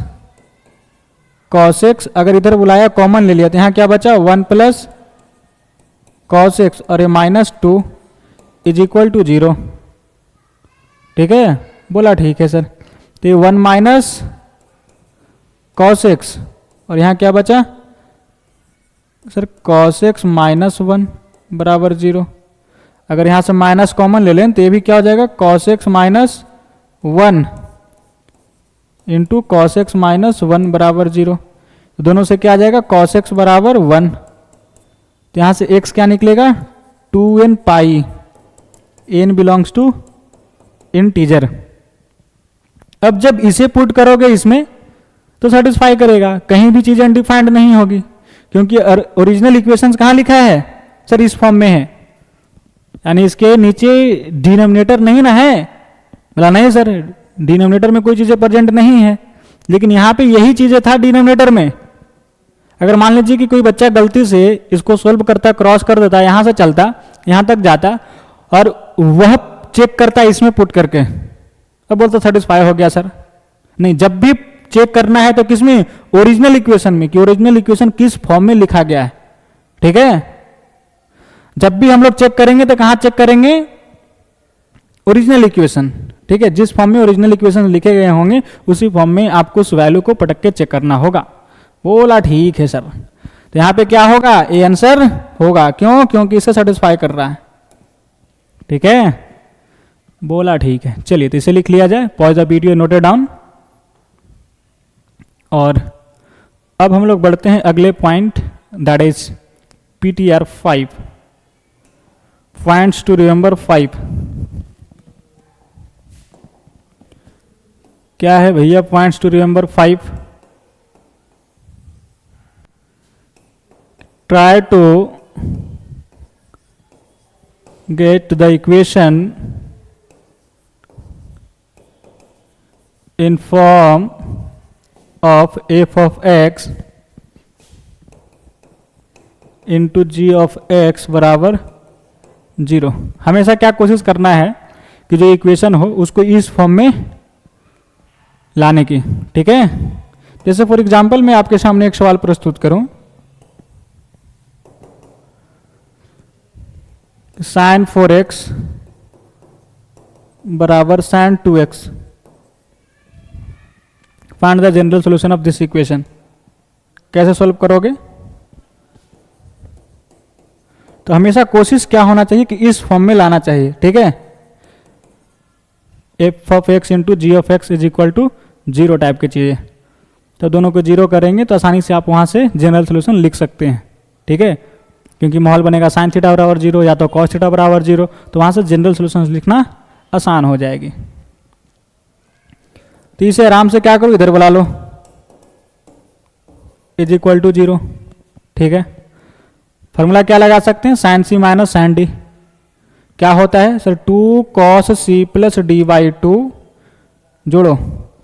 कॉस एक्स, अगर इधर बुलाया कॉमन ले लिया तो यहाँ क्या बचा, 1 प्लस कॉस एक्स और ये माइनस 2 इज इक्वल टू 0। ठीक है, बोला ठीक है सर। तो ये 1 माइनस कॉस एक्स और यहाँ क्या बचा सर, कॉस एक्स माइनस 1 बराबर 0। अगर यहाँ से माइनस कॉमन ले लें तो ये भी क्या हो जाएगा, cos x minus 1 into cos x minus 1 बराबर 0। तो दोनों से क्या आ जाएगा, कॉस एक्स बराबर 1। तो यहाँ से x क्या निकलेगा, 2n pi, n belongs to integer. अब जब इसे पुट करोगे इसमें तो सेटिस्फाई करेगा, कहीं भी चीज़ें अनडिफाइंड नहीं होगी, क्योंकि ओरिजिनल इक्वेशंस कहाँ लिखा है सर, इस फॉर्म में है, यानी इसके नीचे डिनोमिनेटर नहीं ना है। बोला नहीं सर, डिनोमिनेटर में कोई चीज़ें प्रेजेंट नहीं है, लेकिन यहाँ पे यही चीज़ें था डिनोमिनेटर में। अगर मान लीजिए कि कोई बच्चा गलती से इसको सोल्व करता, क्रॉस कर देता, यहाँ से चलता यहाँ तक जाता और वह चेक करता इसमें पुट करके, अब बोलता सेटिस्फाई हो गया सर। नहीं, जब भी चेक करना है तो किसमें, ओरिजिनल इक्वेशन में, कि ओरिजिनल इक्वेशन किस फॉर्म में लिखा गया है। ठीक है, जब भी हम लोग चेक करेंगे तो कहाँ चेक करेंगे, ओरिजिनल इक्वेशन। ठीक है, जिस फॉर्म में ओरिजिनल इक्वेशन लिखे गए होंगे उसी फॉर्म में आपको उस वैल्यू को पटक के चेक करना होगा। बोला ठीक है सर। तो यहाँ पे क्या होगा, ए आंसर होगा, क्यों, क्योंकि इसे सेटिस्फाई कर रहा है। ठीक है, बोला ठीक है। चलिए तो इसे लिख लिया जाए, pause the video, noted down. और अब हम लोग बढ़ते हैं अगले point, that is PTR 5, points to remember 5। क्या है भैया points to remember 5? Try to get the equation in form of f of x into g of x बराबर 0। हमेशा क्या कोशिश करना है कि जो इक्वेशन हो उसको इस फॉर्म में लाने की, ठीक है। जैसे फॉर एग्जांपल मैं आपके सामने एक सवाल प्रस्तुत करूं, sin 4x बराबर sin 2x, find the general solution of this equation. कैसे सॉल्व करोगे? तो हमेशा कोशिश क्या होना चाहिए कि इस फॉर्म में लाना चाहिए, ठीक है। f of x into g of x is equal to 0 type की चीज़ें। तो दोनों को 0 करेंगे तो आसानी से आप वहां से जनरल सॉल्यूशन लिख सकते हैं, ठीक है। क्योंकि माहौल बनेगा साइन थीटा बराबर 0 या तो कॉस थीटा बराबर 0, तो वहां से जनरल सॉल्यूशन लिखना आसान हो जाएगी। तो इसे आराम से क्या करो, इधर बुला लो, इज इक्वल टू 0, ठीक है। फॉर्मूला क्या लगा सकते हैं, sine c minus sine d. क्या होता है sir, 2 cos c plus d by 2 जोड़ो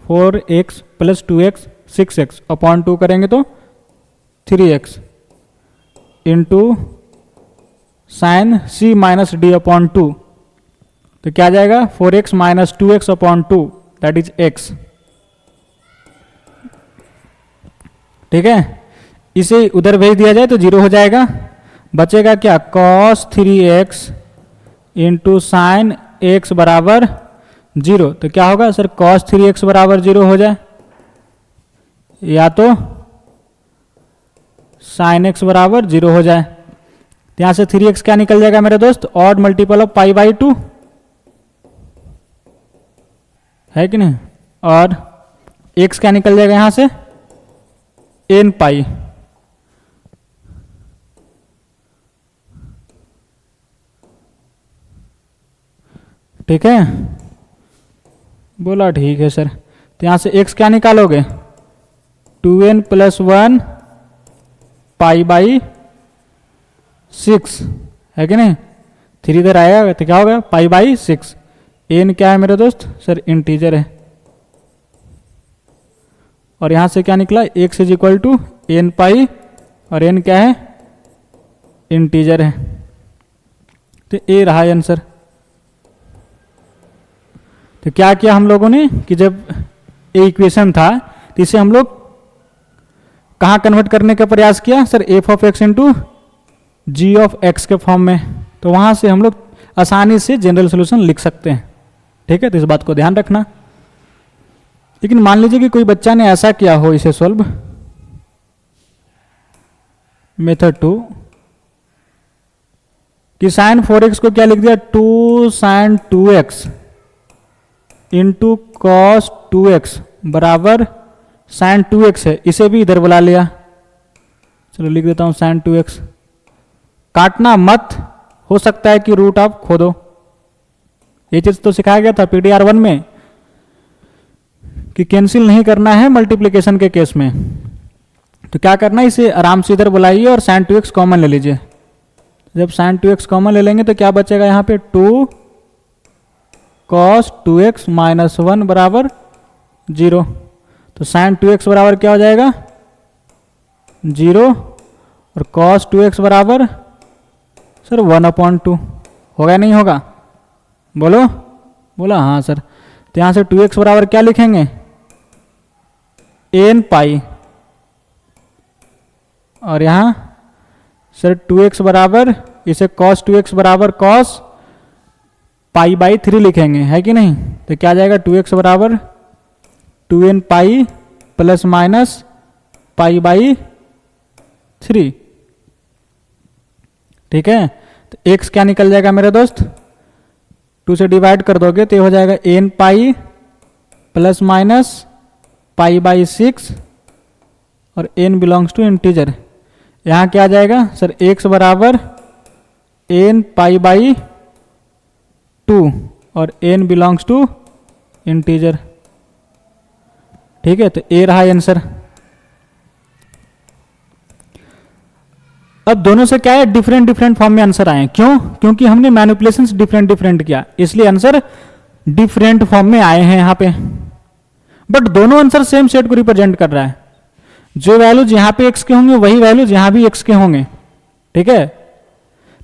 4x plus 2x 6x upon 2 करेंगे तो 3x into sine c minus D upon 2, तो क्या जाएगा 4x minus 2x upon 2 that is x, ठीक है। इसे उधर भेज दिया जाए तो 0 हो जाएगा, बचेगा क्या cos 3x into sine x बराबर 0। तो क्या होगा सर, cos 3x बराबर 0 हो जाए, या तो साइन x बराबर 0 हो जाए। तो यहां से 3x क्या निकल जाएगा मेरे दोस्त, odd multiple of pi by 2 है कि नहीं, और x क्या निकल जाएगा यहां से, n पाई। ठीक है, बोला ठीक है सर। तो यहां से x क्या निकालोगे, 2n प्लस 1 पाई बाई 6 है कि नहीं, 3 इधर आएगा तो क्या होगा पाई बाई 6। n क्या है मेरे दोस्त, सर इंटीजर है, और यहां से क्या निकला x is equal to n pi, और n क्या है इंटीजर है, तो a रहा आंसर। तो क्या किया हम लोगों ने कि जब ए इक्वेशन था तो इसे हम लोग कहाँ कन्वर्ट करने का प्रयास किया sir, f of x into g of x के फॉर्म में। तो वहां से हम लोग आसानी से जनरल सॉल्यूशन लिख सकते हैं, ठीक है। तो इस बात को ध्यान रखना। लेकिन मान लीजिए कि कोई बच्चा ने ऐसा किया हो इसे सॉल्व, मेथड 2, कि साइन 4x को क्या लिख दिया, 2 sign 2x into cos 2x बराबर साइन 2x है, इसे भी इधर बुला लिया। चलो लिख देता हूं साइन 2x, काटना मत, हो सकता है कि रूट आप खो दो। ये चीज तो सिखाया गया था पीटीआर 1 में कि कैंसिल नहीं करना है मल्टीप्लिकेशन के केस में। तो क्या करना है, इसे आराम से इधर बुलाइए और साइन 2x कॉमन ले लीजिए। जब साइन 2x कॉमन ले लेंगे तो क्या बचेगा यहाँ पे, 2 कॉस 2x माइनस 1 बराबर 0। तो साइन 2x बराबर क्या हो जाएगा 0, और कॉस 2x बराबर सर 1/2 होगा नहीं होगा, बोलो, बोला हाँ सर। तो यहां से 2x बराबर क्या लिखेंगे, n पाई, और यहां सर 2x बराबर, इसे cos 2x बराबर cos पाई बाई 3 लिखेंगे, है कि नहीं। तो क्या जाएगा 2x बराबर 2n pi plus minus pi by 3, ठीक है। तो x क्या निकल जाएगा मेरे दोस्त, 2 से डिवाइड कर दोगे तो ये हो जाएगा n pi plus minus pi by 6 और एन बिलोंग्स टू इंटीजर। यहाँ क्या आ जाएगा सर, एक्स बराबर एन पाई बाई 2 और एन बिलोंग्स टू इंटीजर। ठीक है, तो ए रहा आंसर। अब दोनों से क्या है, डिफरेंट डिफरेंट फॉर्म में आंसर आए। क्यों? क्योंकि हमने मैनिपुलेशंस डिफरेंट डिफरेंट किया, इसलिए आंसर डिफरेंट फॉर्म में आए हैं यहाँ पे। बट दोनों आंसर सेम सेट को रिप्रेजेंट कर रहा है। जो वैल्यूज यहाँ पे एक्स के होंगे वही वैल्यूज यहाँ भी एक्स के होंगे। ठीक है,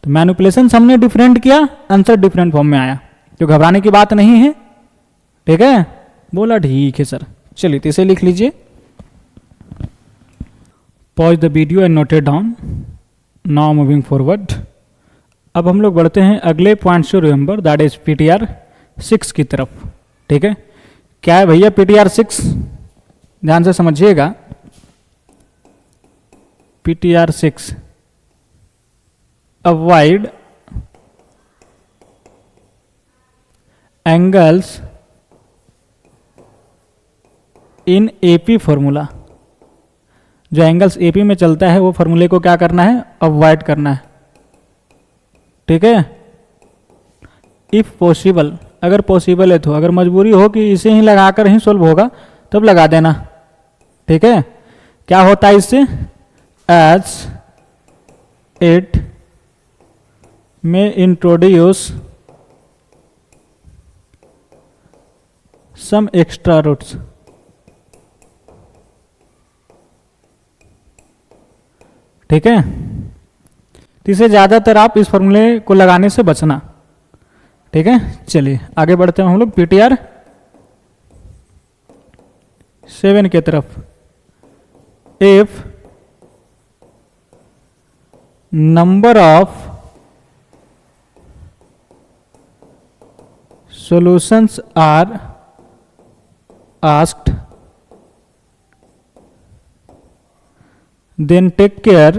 तो मैनिपुलेशंस हमने डिफरेंट किया, आंसर डिफरेंट फॉर्म में आया, तो घबराने की बात नहीं है। ठीक है, बोला ठीक है सर। चलिए तो इसे लिख लीजिए, pause the video and note it down. Now moving forward. अब हम लोग बढ़ते हैं अगले पॉइंट से रिमेंबर, दैट इज पीटीआर 6 की तरफ। ठीक है, क्या है भैया पीटीआर 6? ध्यान से समझिएगा। PTR 6 avoid angles in AP formula. जो एंगल्स एपी में चलता है वो फॉर्मूले को क्या करना है, अवॉइड करना है। ठीक है, इफ पॉसिबल, अगर पॉसिबल है तो, अगर मजबूरी हो कि इसे ही लगाकर ही सोल्व होगा तब लगा देना। ठीक है, क्या होता है इससे, एज इट में इंट्रोड्यूस सम एक्स्ट्रा रूट्स। ठीक है, तो इसे ज्यादातर आप इस फॉर्मूले को लगाने से बचना। ठीक है, चलिए आगे बढ़ते हैं हम लोग पीटीआर 7 की तरफ। If number of solutions are asked, then take care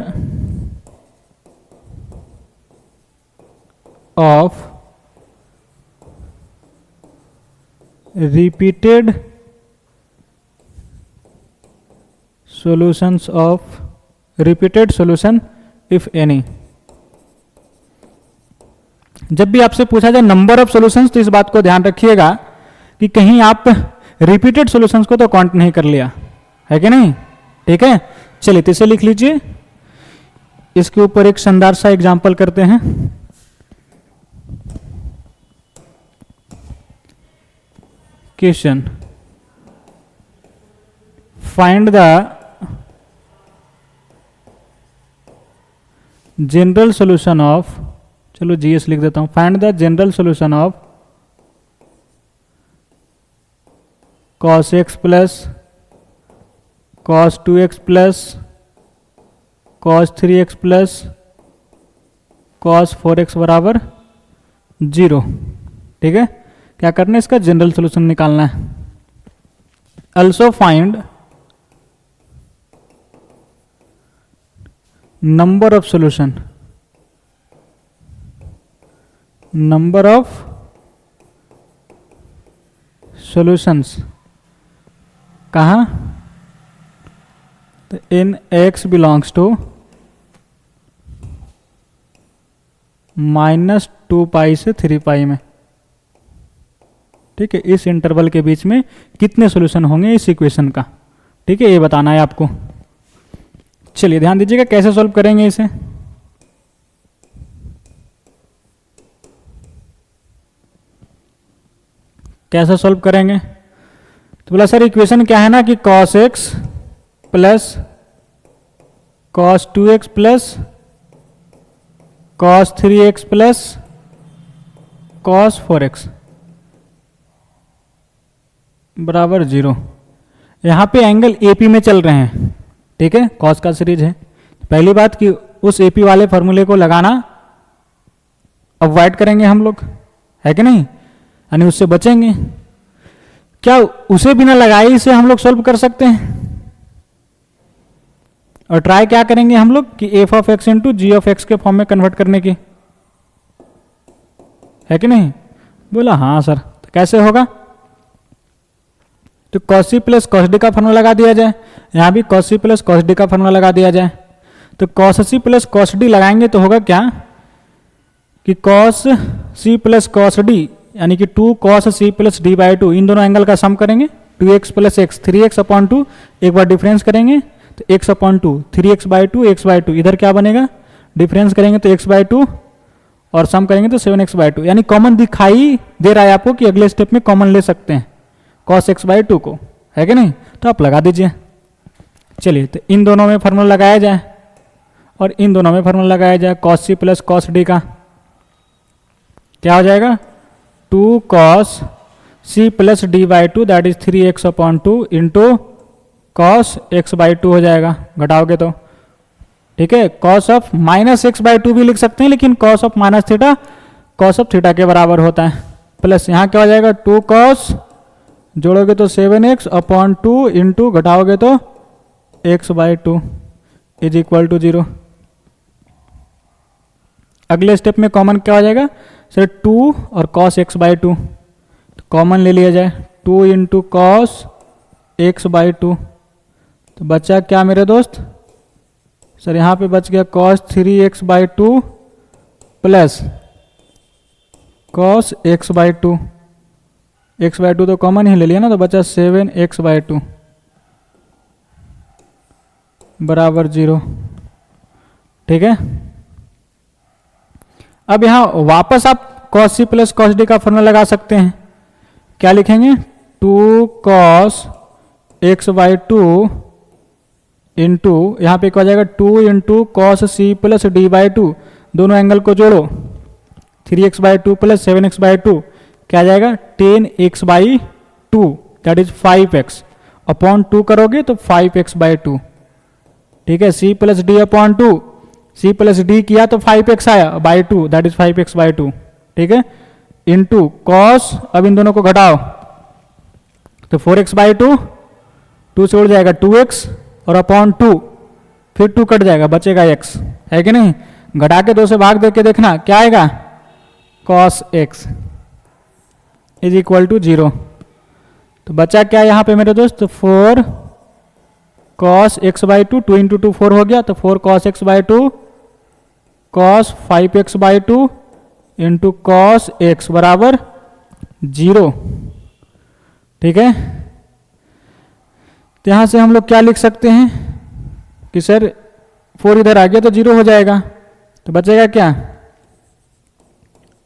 of repeated solution if any। जब भी आपसे पूछा जाए नंबर ऑफ सॉल्यूशंस तो इस बात को ध्यान रखिएगा कि कहीं आप रिपीटेड सॉल्यूशंस को तो काउंट नहीं कर लिया है कि नहीं। ठीक है, चलिए तो इसे लिख लीजिए। इसके ऊपर एक शानदार सा एग्जांपल करते हैं। Question, find the general solution of, चलो जीएस लिख देता हूं, find the general solution of cos x plus cos 2x plus cos 3x plus cos 4x बराबर 0। ठीक है, क्या करना है, इसका जनरल सॉल्यूशन निकालना है। Also find number of solution, number of solutions कहाँ, तो इन x बिलोंग्स टू -2 पाई से 3 पाई में। ठीक है, इस इंटरवल के बीच में कितने सॉल्यूशन होंगे इस इक्वेशन का। ठीक है, ये बताना है आपको। चलिए ध्यान दीजिएगा कैसे सॉल्व करेंगे इसे। कैसे सॉल्व करेंगे, तो बोला सर इक्वेशन क्या है ना कि cos x plus cos 2x plus cos 3x plus cos 4x बराबर 0। यहाँ पे एंगल एपी में चल रहे हैं। ठीक है, cos का सीरीज है। पहली बात कि उस एपी वाले फॉर्मूले को लगाना अवॉइड करेंगे हम लोग, है कि नहीं, यानी उससे बचेंगे। क्या उसे बिना लगाए इसे हम लोग सॉल्व कर सकते हैं? और ट्राई क्या करेंगे हम लोग कि f of x into g of x के फॉर्म में कन्वर्ट करने की, है कि नहीं। बोला हाँ सर। तो कैसे होगा? तो cos c plus cos d का फॉर्मूला लगा दिया जाए, यहाँ भी cos c plus cos d का फॉर्मूला लगा दिया जाए। तो cos c plus cos d लगाएंगे तो होगा क्या कि cos c plus cos d यानी कि 2 cos c plus d by 2, इन दोनों एंगल का सम करेंगे 2x plus x 3x upon 2, एक बार डिफरेंस करेंगे तो x upon 2 3x by 2 x by 2, इधर क्या बनेगा डिफरेंस करेंगे तो x बाई 2 और सम करेंगे तो 7x बाई 2, यानी कॉमन दिखाई दे रहा है आपको कि अगले स्टेप में कॉमन ले सकते हैं cos x बाई 2 को, है कि नहीं? तो आप लगा दीजिए। चलिए तो इन दोनों में फार्मूला लगाया जाए और इन दोनों में फार्मूला लगाया जाए। cos c plus cos d का क्या हो जाएगा 2 cos c plus d by 2 that is 3x upon 2 into cos x by 2 हो जाएगा, घटाओगे तो ठीक है। cos of minus x by 2 भी लिख सकते हैं, लेकिन cos of minus theta cos of theta के बराबर होता है। प्लस यहाँ क्या हो जाएगा 2 cos, जोड़ोगे तो 7x अपॉन 2 इंटू घटाओगे तो x by 2 is equal to 0। अगले स्टेप में कॉमन क्या हो जाएगा सर 2 और cos x बाई 2, तो कॉमन ले लिया जाए 2 इंटू cos x बाई 2, तो बचा क्या मेरे दोस्त सर यहाँ पे बच गया cos 3x by 2 plus cos x by 2, x by 2 तो कॉमन ही ले लिया ना, तो बचा 7x बाई 2 बराबर 0। ठीक है, अब यहाँ वापस आप cos c plus cos d का फॉर्मूला लगा सकते हैं। क्या लिखेंगे 2 cos x बाई 2 इंटू यहाँ पे क्या हो जाएगा 2 into cos c plus d by 2, दोनों एंगल को जोड़ो 3x by 2 plus 7x by 2, क्या आ जाएगा 10x by 2 that is 5x upon 2 करोगे तो 5x बाई 2। ठीक है, c plus D upon 2, c plus D किया तो 5x आया by 2 that is 5x by 2। ठीक है, इंटू cos, अब इन दोनों को घटाओ तो 4x बाई 2, 2 से उड़ जाएगा 2x और अपॉन 2, फिर 2 कट जाएगा बचेगा x, है कि नहीं? घटा के 2 से भाग दे के देखना क्या आएगा cos x is equal to 0। तो बचा क्या यहाँ पे मेरे दोस्त 4 cos x बाई 2, 2 इंटू 2 4 हो गया, तो 4 cos x by 2 cos 5x by 2 into cos x बराबर 0। ठीक है, तो यहां से हम लोग क्या लिख सकते हैं कि सर 4 इधर आ गया तो 0 हो जाएगा, तो बचेगा क्या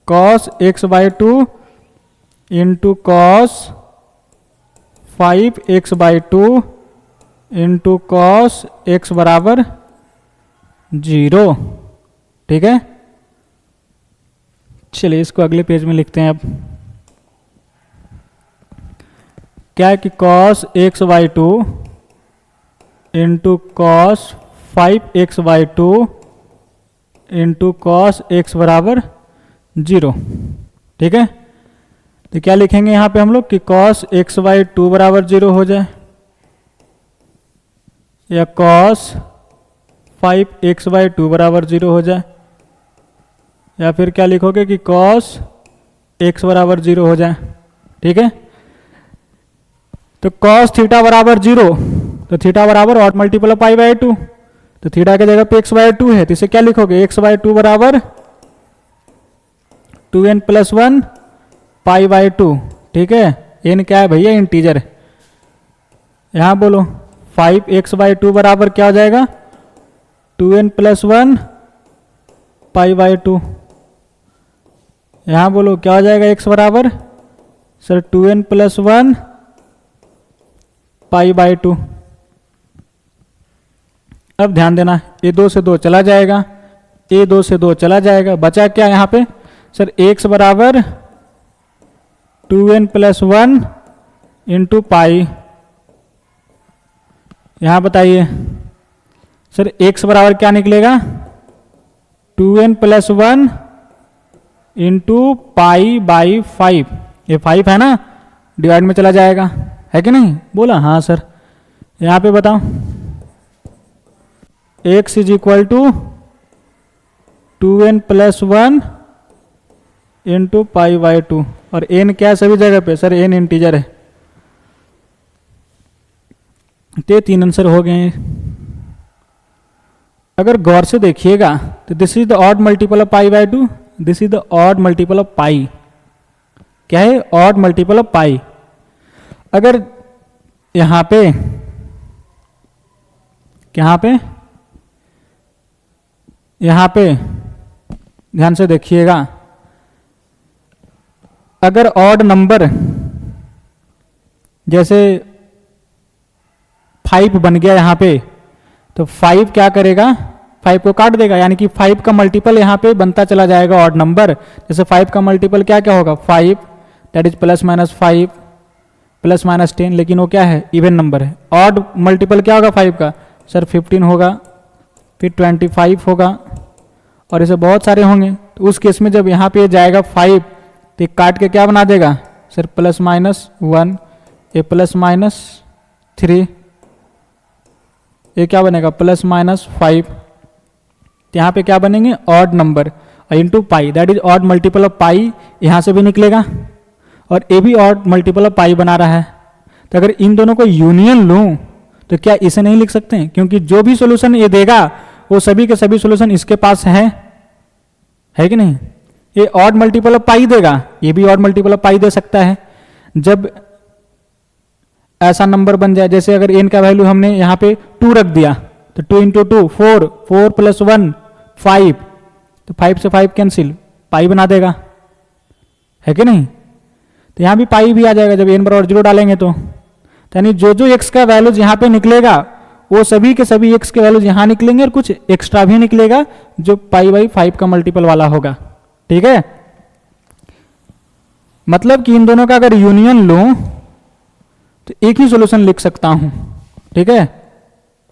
cos x by 2 into cos 5x by 2 into cos x बराबर 0। ठीक है, चलिए इसको अगले पेज में लिखते हैं। अब क्या है कि cos x by 2 into cos 5x by 2 into cos x बराबर 0। ठीक है, तो क्या लिखेंगे यहाँ पे हम लोग कि cos x बाई 2 बराबर 0 हो जाए, या cos 5x बाई 2 बराबर 0 हो जाए, या फिर क्या लिखोगे कि cos x बराबर 0 हो जाए। ठीक है, तो cos थीटा बराबर 0, तो थीटा बराबर और मल्टीपल पाई बाई 2, तो थीटा की जगह पे x बाई 2 है, तो इसे क्या लिखोगे x बाई 2 बराबर 2n प्लस 1 पाई बाई 2। ठीक है, n क्या है भैया इंटीजर, यहां बोलो 5x बाई 2 बराबर क्या हो जाएगा 2n प्लस 1 पाई बाई 2। यहां बोलो क्या हो जाएगा x बराबर sir 2n plus 1 pi by 2। अब ध्यान देना ये 2 से 2 चला जाएगा, ये 2 से 2 चला जाएगा, बचा क्या यहाँ पे सर x बराबर 2n प्लस 1 इंटू पाई। यहाँ बताइए सर x बराबर क्या निकलेगा 2n plus 1 into pi by 5, ये 5 है ना, डिवाइड में चला जाएगा, है कि नहीं? बोला हाँ सर। यहाँ पे बताओ x is equal to 2n plus 1 into pi by 2, और एन क्या है सभी जगह पे? सर एन इंटीजर है। तो ये 3 आंसर हो गए। अगर गौर से देखिएगा तो this is the odd multiple of pi by 2, this is the odd multiple of pi. क्या है? Odd multiple of pi. अगर यहां पे यहां पे ध्यान से देखिएगा, अगर ऑड नंबर जैसे 5 बन गया यहां पे, तो 5 क्या करेगा? 5 को काट देगा, यानी कि 5 का मल्टीपल यहां पे बनता चला जाएगा ऑड नंबर। जैसे 5 का मल्टीपल क्या क्या होगा? 5, that is plus minus 5 plus minus 10, लेकिन वो क्या है? इवन नंबर है। ऑड मल्टीपल क्या होगा 5 का? सर 15 होगा, फिर 25 होगा, और ऐसे बहुत सारे होंगे। तो उस केस में जब यहाँ पे जाएगा 5, तो काट के क्या बना देगा? सर प्लस माइनस 1, ये प्लस माइनस 3, ये क्या बनेगा? Plus minus 5। तो यहाँ पे क्या बनेंगे? Odd number into pi, that is odd multiple of pi. यहाँ से भी निकलेगा, और ये भी ऑड मल्टीपल ऑफ पाई बना रहा है। तो अगर इन दोनों को यूनियन लूं तो क्या इसे नहीं लिख सकते हैं? क्योंकि जो भी सॉल्यूशन ये देगा वो सभी के सभी सॉल्यूशन इसके पास है कि नहीं? ये ऑड मल्टीपल ऑफ पाई देगा, ये भी ऑड मल्टीपल ऑफ पाई दे सकता है। जब ऐसा नंबर बन जाए, जैसे अगर n का वैल्यू हमने यहाँ पे 2 रख दिया, तो 2 इंटू 2 4, 4 प्लस 1 5, तो 5 से 5 कैंसिल, पाई बना देगा, है कि नहीं? तो यहाँ भी पाई भी आ जाएगा जब n बराबर 0 डालेंगे तो। यानी जो जो x का वैल्यूज यहाँ पे निकलेगा वो सभी के सभी x के वैल्यूज यहाँ निकलेंगे, और कुछ एक्स्ट्रा भी निकलेगा जो पाई बाई 5 का मल्टीपल वाला होगा। ठीक है, मतलब कि इन दोनों का अगर यूनियन लूं तो एक ही सॉल्यूशन लिख सकता हूं। ठीक है,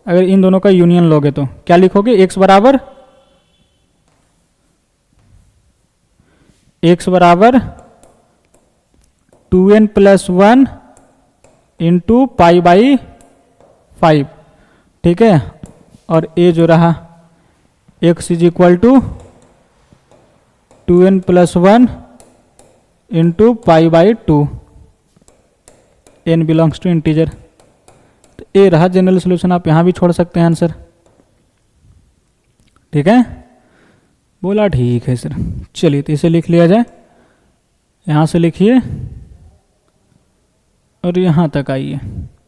अगर इन दोनों का यूनियन लोगे तो क्या लिखोगे? x बराबर 2n plus 1 into pi by 5। ठीक है, और a जो रहा x is equal to 2n plus 1 into pi by 2, n belongs to integer. तो ए रहा जनरल सोल्यूशन, आप यहां भी छोड़ सकते हैं आंसर। ठीक है, बोला ठीक है सर। चलिए तो इसे लिख लिया जाए, यहां से लिखिए और यहां तक आइए।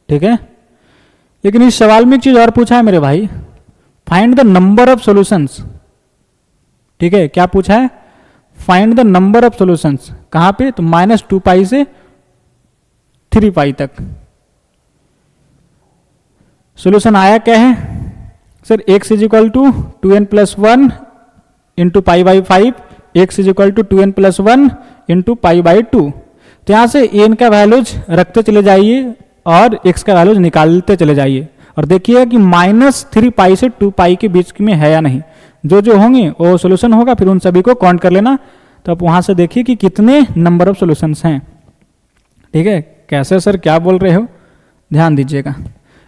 ठीक है, लेकिन इस सवाल में एक चीज और पूछा है मेरे भाई, find the number of solutions. ठीक है, क्या पूछा है? Find the number of solutions. कहां पे? तो -2 पाई से 3 पाई तक। सॉल्यूशन आया क्या है sir? x is equal to 2n plus 1 into pi by 5, x is equal to 2n plus 1 into pi by 2। तो यहां से n का वैल्यूज रखते चले जाइए और x का वैल्यूज निकालते चले जाइए, और देखिए कि -3 पाई से 2 पाई के बीच में है या नहीं। जो जो होंगे वो सॉल्यूशन होगा, फिर उन सभी को काउंट कर लेना। तो आप वहां से देखिए कि कितने नंबर ऑफ सॉल्यूशंस हैं। ठीक है, कैसे सर क्या बोल रहे हो? ध्यान दीजिएगा,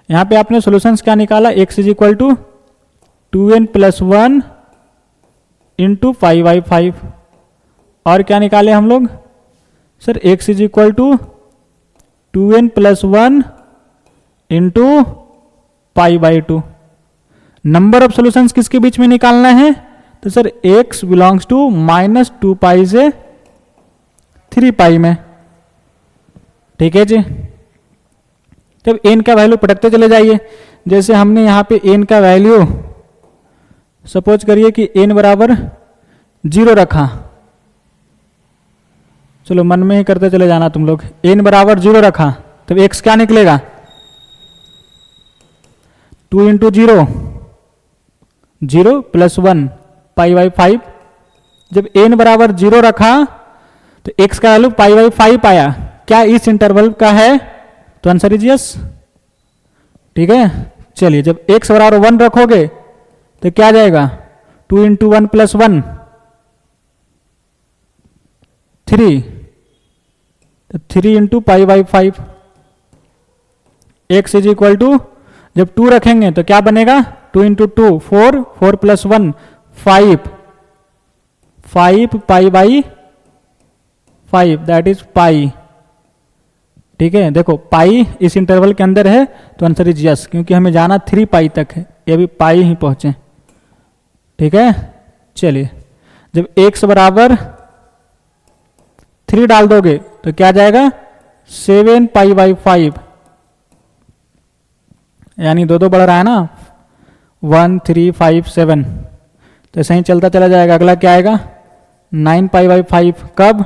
यहाँ पे आपने सॉल्यूशंस क्या निकाला? x is equal to 2n plus 1 into pi by 5, और क्या निकाले हम लोग sir? x is equal to 2n plus 1 into pi by 2। Number of solutions किसके बीच में निकालना है? तो sir x belongs to -2 pi से 3 पाई में। ठीक है जी, तब n का वैल्यू पटकते चले जाइए। जैसे हमने यहाँ पे n का वैल्यू सपोज करिए कि n बराबर 0 रखा, चलो मन में ही करते चले जाना तुम लोग। n बराबर 0 रखा, तब x क्या निकलेगा? 2 इंटू 0, 0 प्लस 1 पाई बाई 5। जब n बराबर 0 रखा तो x का वैल्यू पाई बाई 5 आया। क्या इस इंटरवल का है? तो आंसर इज यस। ठीक है, चलिए जब x बराबर 1 रखोगे तो क्या जाएगा? 2 इंटू 1 प्लस 1 3, तो 3 into pi by 5। x is equal to, जब 2 रखेंगे तो क्या बनेगा? 2 into 2 4, 4 plus 1 5, 5 pi by 5 that is pi. ठीक है, देखो पाई इस इंटरवल के अंदर है तो आंसर इज यस, क्योंकि हमें जाना 3 पाई तक है, ये भी पाई ही पहुंचे। ठीक है, चलिए जब x बराबर 3 डाल दोगे तो क्या जाएगा 7 पाई बाई 5, यानी दो बढ़ रहा है ना, 1 3 5 7, तो ऐसे ही चलता चला जाएगा। अगला क्या आएगा 9 पाई बाई 5, कब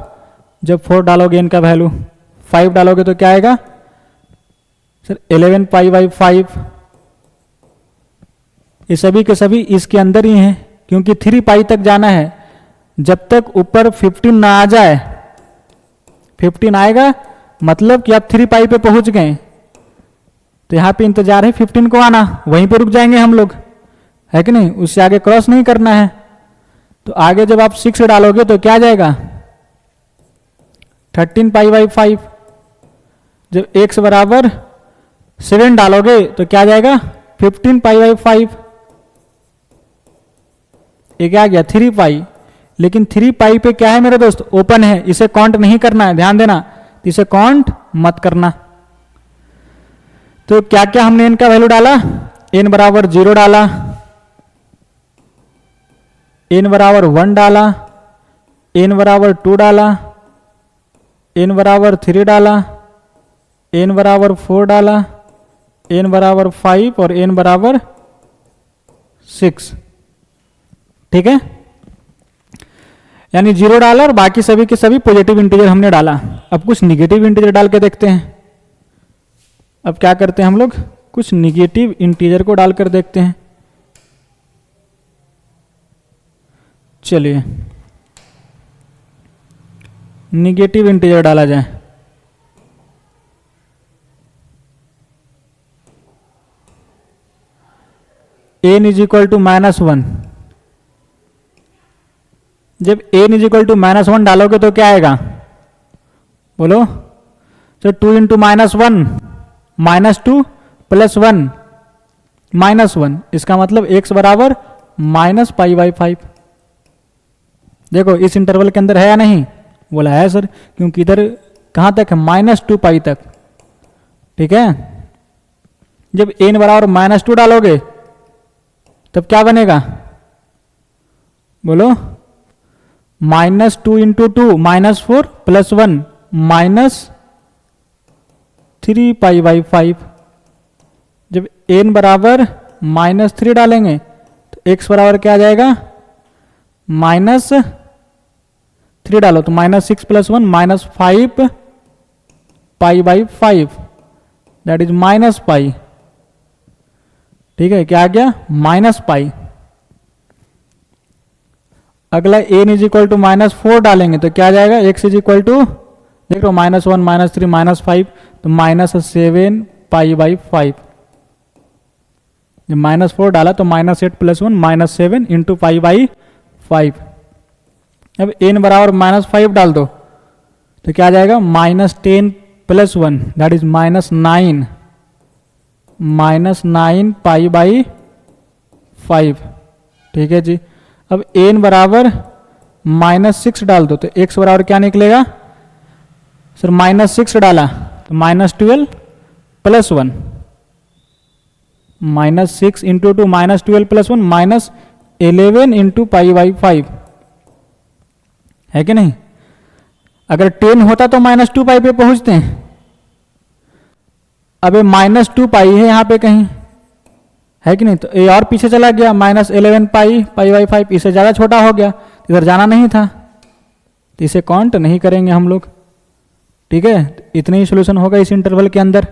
जब 4 डालोगे इनका वैल्यू, 5 डालोगे तो क्या आएगा सर 11 पाई बाई 5। ये सभी के सभी इसके अंदर ही हैं, क्योंकि 3 पाई तक जाना है। जब तक ऊपर 15 ना आ जाए, 15 आएगा मतलब कि आप 3 पाई पे पहुंच गए, तो यहां पे इंतजार है 15 को आना, वहीं पे रुक जाएंगे हम लोग, है कि नहीं, उससे आगे क्रॉस नहीं करना है। तो आगे जब आप 6 डालोगे तो क्या आ जाएगा 13 पाई बाई 5। जब x बराबर 7 डालोगे तो क्या आ जाएगा 15 पाई बाई 5। ये क्या आ गया 3 पाई, लेकिन 3 पाई पे क्या है मेरे दोस्त, ओपन है, इसे काउंट नहीं करना है, ध्यान देना, इसे काउंट मत करना। तो क्या क्या हमने इनका वैल्यू डाला, n बराबर 0 डाला, n बराबर 1 डाला, n बराबर 2 डाला, n बराबर 3 डाला, n बराबर 4 डाला, n बराबर 5 और n बराबर 6। ठीक है, यानी 0 डाला और बाकी सभी के सभी पॉजिटिव इंटीजर हमने डाला। अब कुछ निगेटिव इंटीजर डाल के देखते हैं। अब क्या करते हैं हम लोग, कुछ निगेटिव इंटीजर को डालकर देखते हैं। चलिए निगेटिव इंटीजर डाला जाए। n इज इक्वल टू -1, जब n इज इक्वल टू -1 डालोगे तो क्या आएगा, बोलो, तो 2 इंटू -1 -2 प्लस 1 -1, इसका मतलब x बराबर -पाई बाई 5। देखो इस इंटरवल के अंदर है या नहीं, बोला है सर, क्योंकि इधर कहां तक है -2 पाई तक। ठीक है, जब n बराबर -2 डालोगे तब क्या बनेगा, बोलो, -2 इंटू 2 -4 प्लस 1 -3 पाई बाई 5। जब n बराबर -3 डालेंगे तो x बराबर क्या आ जाएगा, -3 डालो तो -6 plus 1 -5 pi by 5, that is -pi. ठीक है, क्या आ गया -पाई। अगला n इज इक्वल टू -4 डालेंगे तो क्या आ जाएगा, x इज इक्वल टू, देख लो -1 -3 -5, तो -7 पाई बाई 5। जब -4 डाला तो -8 प्लस 1 -7 इंटू पाई बाई 5। अब n बराबर -5 डाल दो तो क्या आ जाएगा, -10 plus 1 that is -9 pi by 5। ठीक है जी, अब n बराबर -6 डाल दो तो x बराबर क्या निकलेगा सर, -6 डाला तो -12 plus 1, -6 into 2 -12 plus 1 -11 into pi by 5, है कि नहीं। अगर 10 होता तो -2 पाई पे पहुंचते हैं, अब -2 पाई है यहाँ पे कहीं, है कि नहीं, तो ये और पीछे चला गया, -11 पाई बाई 5, इससे ज़्यादा छोटा हो गया, इधर जाना नहीं था, तो इसे काउंट नहीं करेंगे हम लोग। ठीक है, इतने ही सोल्यूशन होगा इस इंटरवल के अंदर।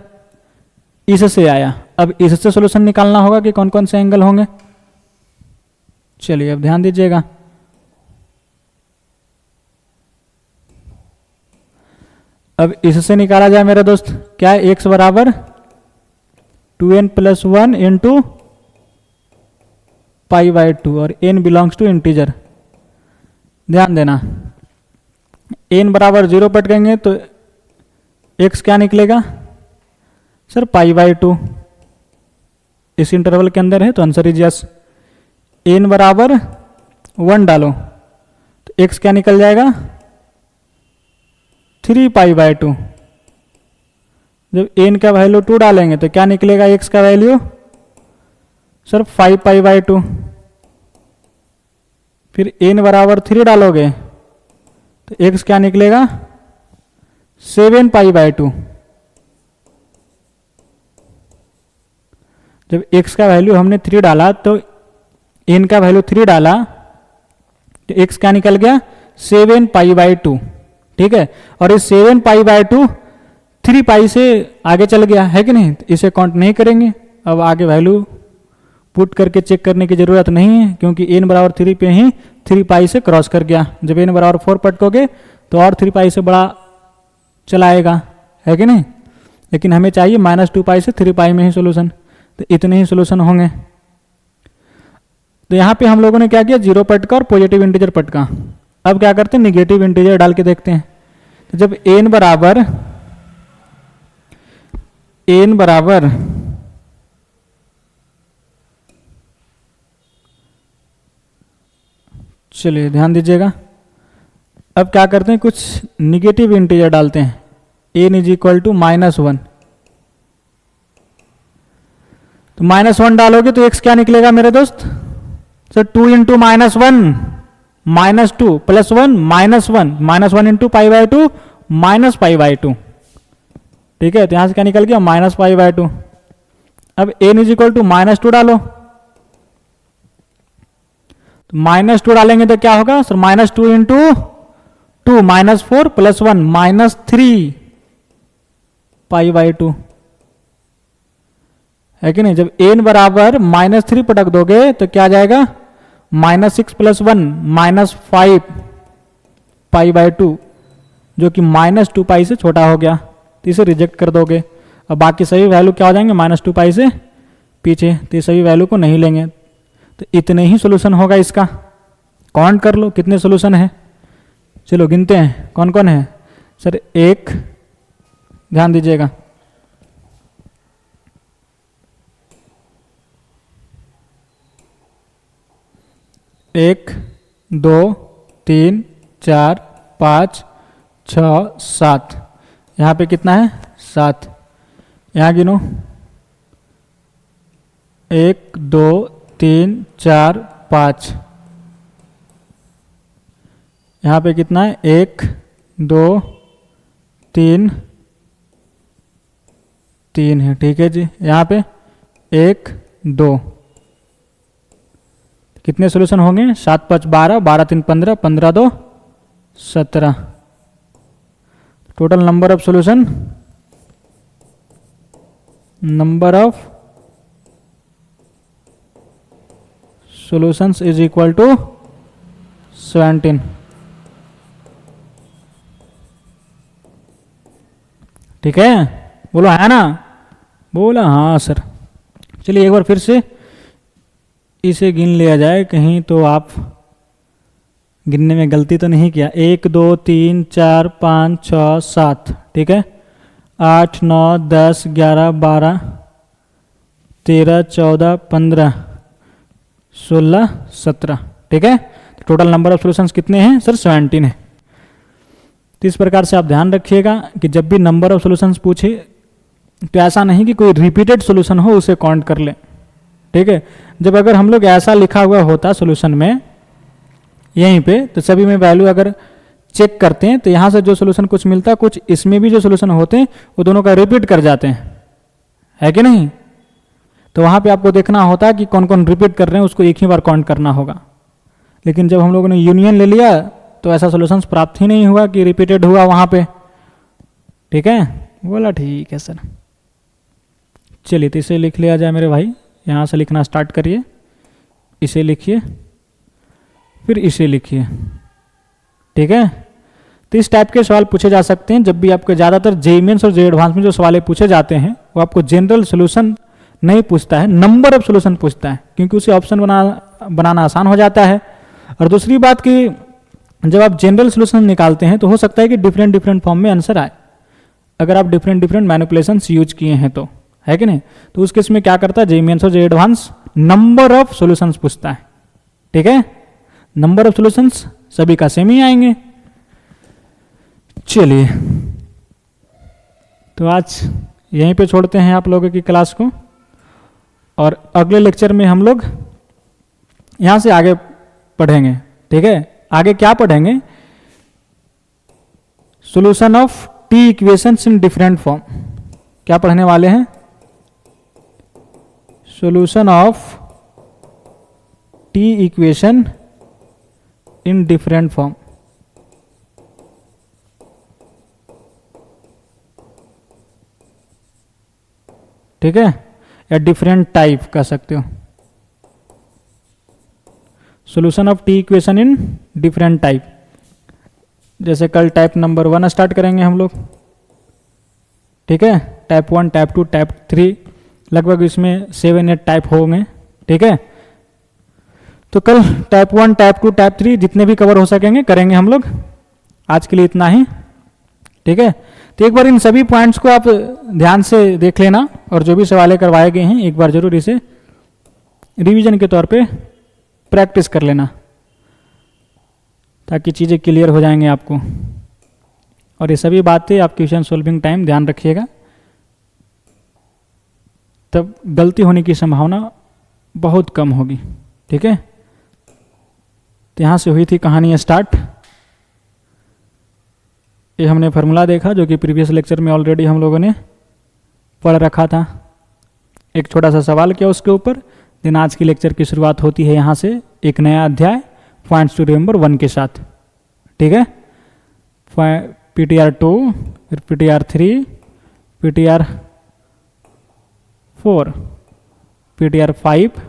इससे आया, अब इससे सोल्यूशन निकालना होगा कि कौन कौन से एंगल होंगे। चलिए अब ध्यान दीजिएगा, अब इससे निकाला जाए मेरे दोस्त, क्या है, x बराबर 2n plus 1 into pi by 2 और n बिलोंग्स टू इंटीजर। ध्यान देना, n बराबर 0 पटकेंगे तो x क्या निकलेगा सर, पाई बाई 2, इस इंटरवल के अंदर है तो आंसर इज यस। n बराबर 1 डालो तो x क्या निकल जाएगा, 3π/2। जब n का वैल्यू 2 डालेंगे तो क्या निकलेगा x का वैल्यू सर 5π/2। फिर n बराबर 3 डालोगे तो x क्या निकलेगा 7π/2। जब x का वैल्यू हमने 3 डाला तो n का वैल्यू 3 डाला तो x क्या निकल गया 7π/2। ठीक है, और इस 7π/2 3π से आगे चल गया है कि नहीं, तो इसे काउंट नहीं करेंगे। अब आगे वैल्यू पुट करके चेक करने की जरूरत नहीं है क्योंकि n बराबर 3 पे ही 3π से क्रॉस कर गया। जब n बराबर 4 पटकोगे तो और 3π से बड़ा चलाएगा, है कि नहीं। लेकिन हमें चाहिए -2π से 3π में ही सोल्यूशन, तो इतने ही सोल्यूशन होंगे। तो यहाँ पे हम लोगों ने क्या किया, जीरो पटका और पॉजिटिव इंटीजर पटका। अब क्या करते हैं, निगेटिव इंटीजर डाल के देखते हैं। तो जब n बराबर चलिए ध्यान दीजिएगा, अब क्या करते हैं, कुछ निगेटिव इंटीजर डालते हैं। n = -1, तो -1 डालोगे तो x क्या निकलेगा मेरे दोस्त, सर 2 × -1 -2 + 1 -1 -1 × π/2 -π/2। ठीक है, तो यहां से क्या निकल गया -π/2। अब n = -2 डालो, तो -2 डालेंगे तो क्या होगा सर, -2 × 2 -4 + 1 -3π/2, है कि नहीं। जब n बराबर -3 पटक दोगे तो क्या आ जाएगा -6 + 1 -5π/2, जो कि -2π से छोटा हो गया, तो इसे रिजेक्ट कर दोगे। अब बाकी सभी वैल्यू क्या हो जाएंगे, -2π से पीछे, तो ये सभी वैल्यू को नहीं लेंगे। तो इतने ही सोल्यूशन होगा इसका। काउंट कर लो कितने सोल्यूशन है, चलो गिनते हैं कौन कौन है। सर एक, ध्यान दीजिएगा, 1 2 3 4 5 6 7, यहाँ पे कितना है 7, यहाँ गिनो 1 2 3 4 5, यहाँ पे कितना है 1 2 3 3 है। ठीक है जी, यहाँ पे 1 2, कितने सोल्यूशन होंगे, 7 5 12 12 3 15 15 2 17। Total number of solution, number of solutions is equal to 17। ठीक है, बोलो है ना, बोला हाँ सर। चलिए एक बार फिर से इसे गिन लिया जाए, कहीं तो आप गिनने में गलती तो नहीं किया। 1 2 3 4 5 6 7, ठीक है, 8 9 10 11 12 13 14 15 16 17। ठीक है, तो टोटल नंबर ऑफ सॉल्यूशंस कितने हैं सर, 17 है। तो इस प्रकार से आप ध्यान रखिएगा कि जब भी नंबर ऑफ सॉल्यूशंस पूछे तो ऐसा नहीं कि कोई रिपीटेड सॉल्यूशन हो उसे काउंट कर लें। ठीक है, जब अगर हम लोग ऐसा लिखा हुआ होता सॉल्यूशन में यहीं पे, तो सभी में वैल्यू अगर चेक करते हैं तो यहाँ से जो सॉल्यूशन कुछ मिलता है, कुछ इसमें भी जो सॉल्यूशन होते हैं वो दोनों का रिपीट कर जाते हैं, है कि नहीं। तो वहाँ पे आपको देखना होता है कि कौन कौन रिपीट कर रहे हैं, उसको एक ही बार काउंट करना होगा। लेकिन जब हम लोगों ने यूनियन ले लिया तो ऐसा सॉल्यूशंस प्राप्त ही नहीं हुआ कि रिपीटेड हुआ वहाँ पे। ठीक है, बोला ठीक है सर। चलिए तो इसे लिख लिया जाए मेरे भाई, यहाँ से लिखना स्टार्ट करिए, इसे लिखिए फिर इसे लिखिए। ठीक है, तो इस टाइप के सवाल पूछे जा सकते हैं जब भी आपको ज़्यादातर जेईई मेंस और जेईई एडवांस में जो सवाल पूछे जाते हैं वो आपको जनरल सोल्यूशन नहीं पूछता है, नंबर ऑफ सोल्यूशन पूछता है, क्योंकि उसे ऑप्शन बनाना आसान हो जाता है। और दूसरी बात कि जब आप जनरल सोल्यूशन निकालते हैं तो हो सकता है कि डिफरेंट डिफरेंट फॉर्म में आंसर आए, अगर आप डिफरेंट डिफरेंट मैनिपुलेशंस यूज किए हैं तो, है कि नहीं। तो उस केस में क्या करता है जेईई मेंस और JEE advance, number of solutions पूछता है। ठीक है, नंबर ऑफ सोल्यूशंस सभी का सेम ही आएंगे। चलिए, तो आज यहीं पे छोड़ते हैं आप लोगों की क्लास को, और अगले लेक्चर में हम लोग यहाँ से आगे पढ़ेंगे। ठीक है, आगे क्या पढ़ेंगे? Solution of T equations in different form. क्या पढ़ने वाले हैं? Solution of T equation in different form. ठीक है, या डिफरेंट टाइप कह सकते हो। Solution of T equation in different type. जैसे कल टाइप नंबर 1 स्टार्ट करेंगे हम लोग। ठीक है, टाइप 1, टाइप 2, टाइप 3, लगभग इसमें 7-8 टाइप होंगे। ठीक है, तो कल टाइप 1, टाइप 2, टाइप 3 जितने भी कवर हो सकेंगे करेंगे हम लोग। आज के लिए इतना ही। ठीक है, तो एक बार इन सभी पॉइंट्स को आप ध्यान से देख लेना, और जो भी सवाल करवाए गए हैं एक बार जरूर इसे रिवीजन के तौर पे प्रैक्टिस कर लेना, ताकि चीज़ें क्लियर हो जाएंगे आपको। और ये सभी बातें आप क्वेश्चन सॉल्विंग टाइम ध्यान रखिएगा, तब गलती होने की संभावना बहुत कम होगी। ठीक है, तो यहाँ से हुई थी कहानी स्टार्ट। ये हमने फार्मूला देखा जो कि प्रीवियस लेक्चर में ऑलरेडी हम लोगों ने पढ़ रखा था। एक छोटा सा सवाल किया उसके ऊपर। दिन आज की लेक्चर की शुरुआत होती है यहाँ से एक नया अध्याय पॉइंट्स टू रिमेंबर 1 के साथ। ठीक है, PTR 2, फिर PTR 3, PTR 4, PTR 5,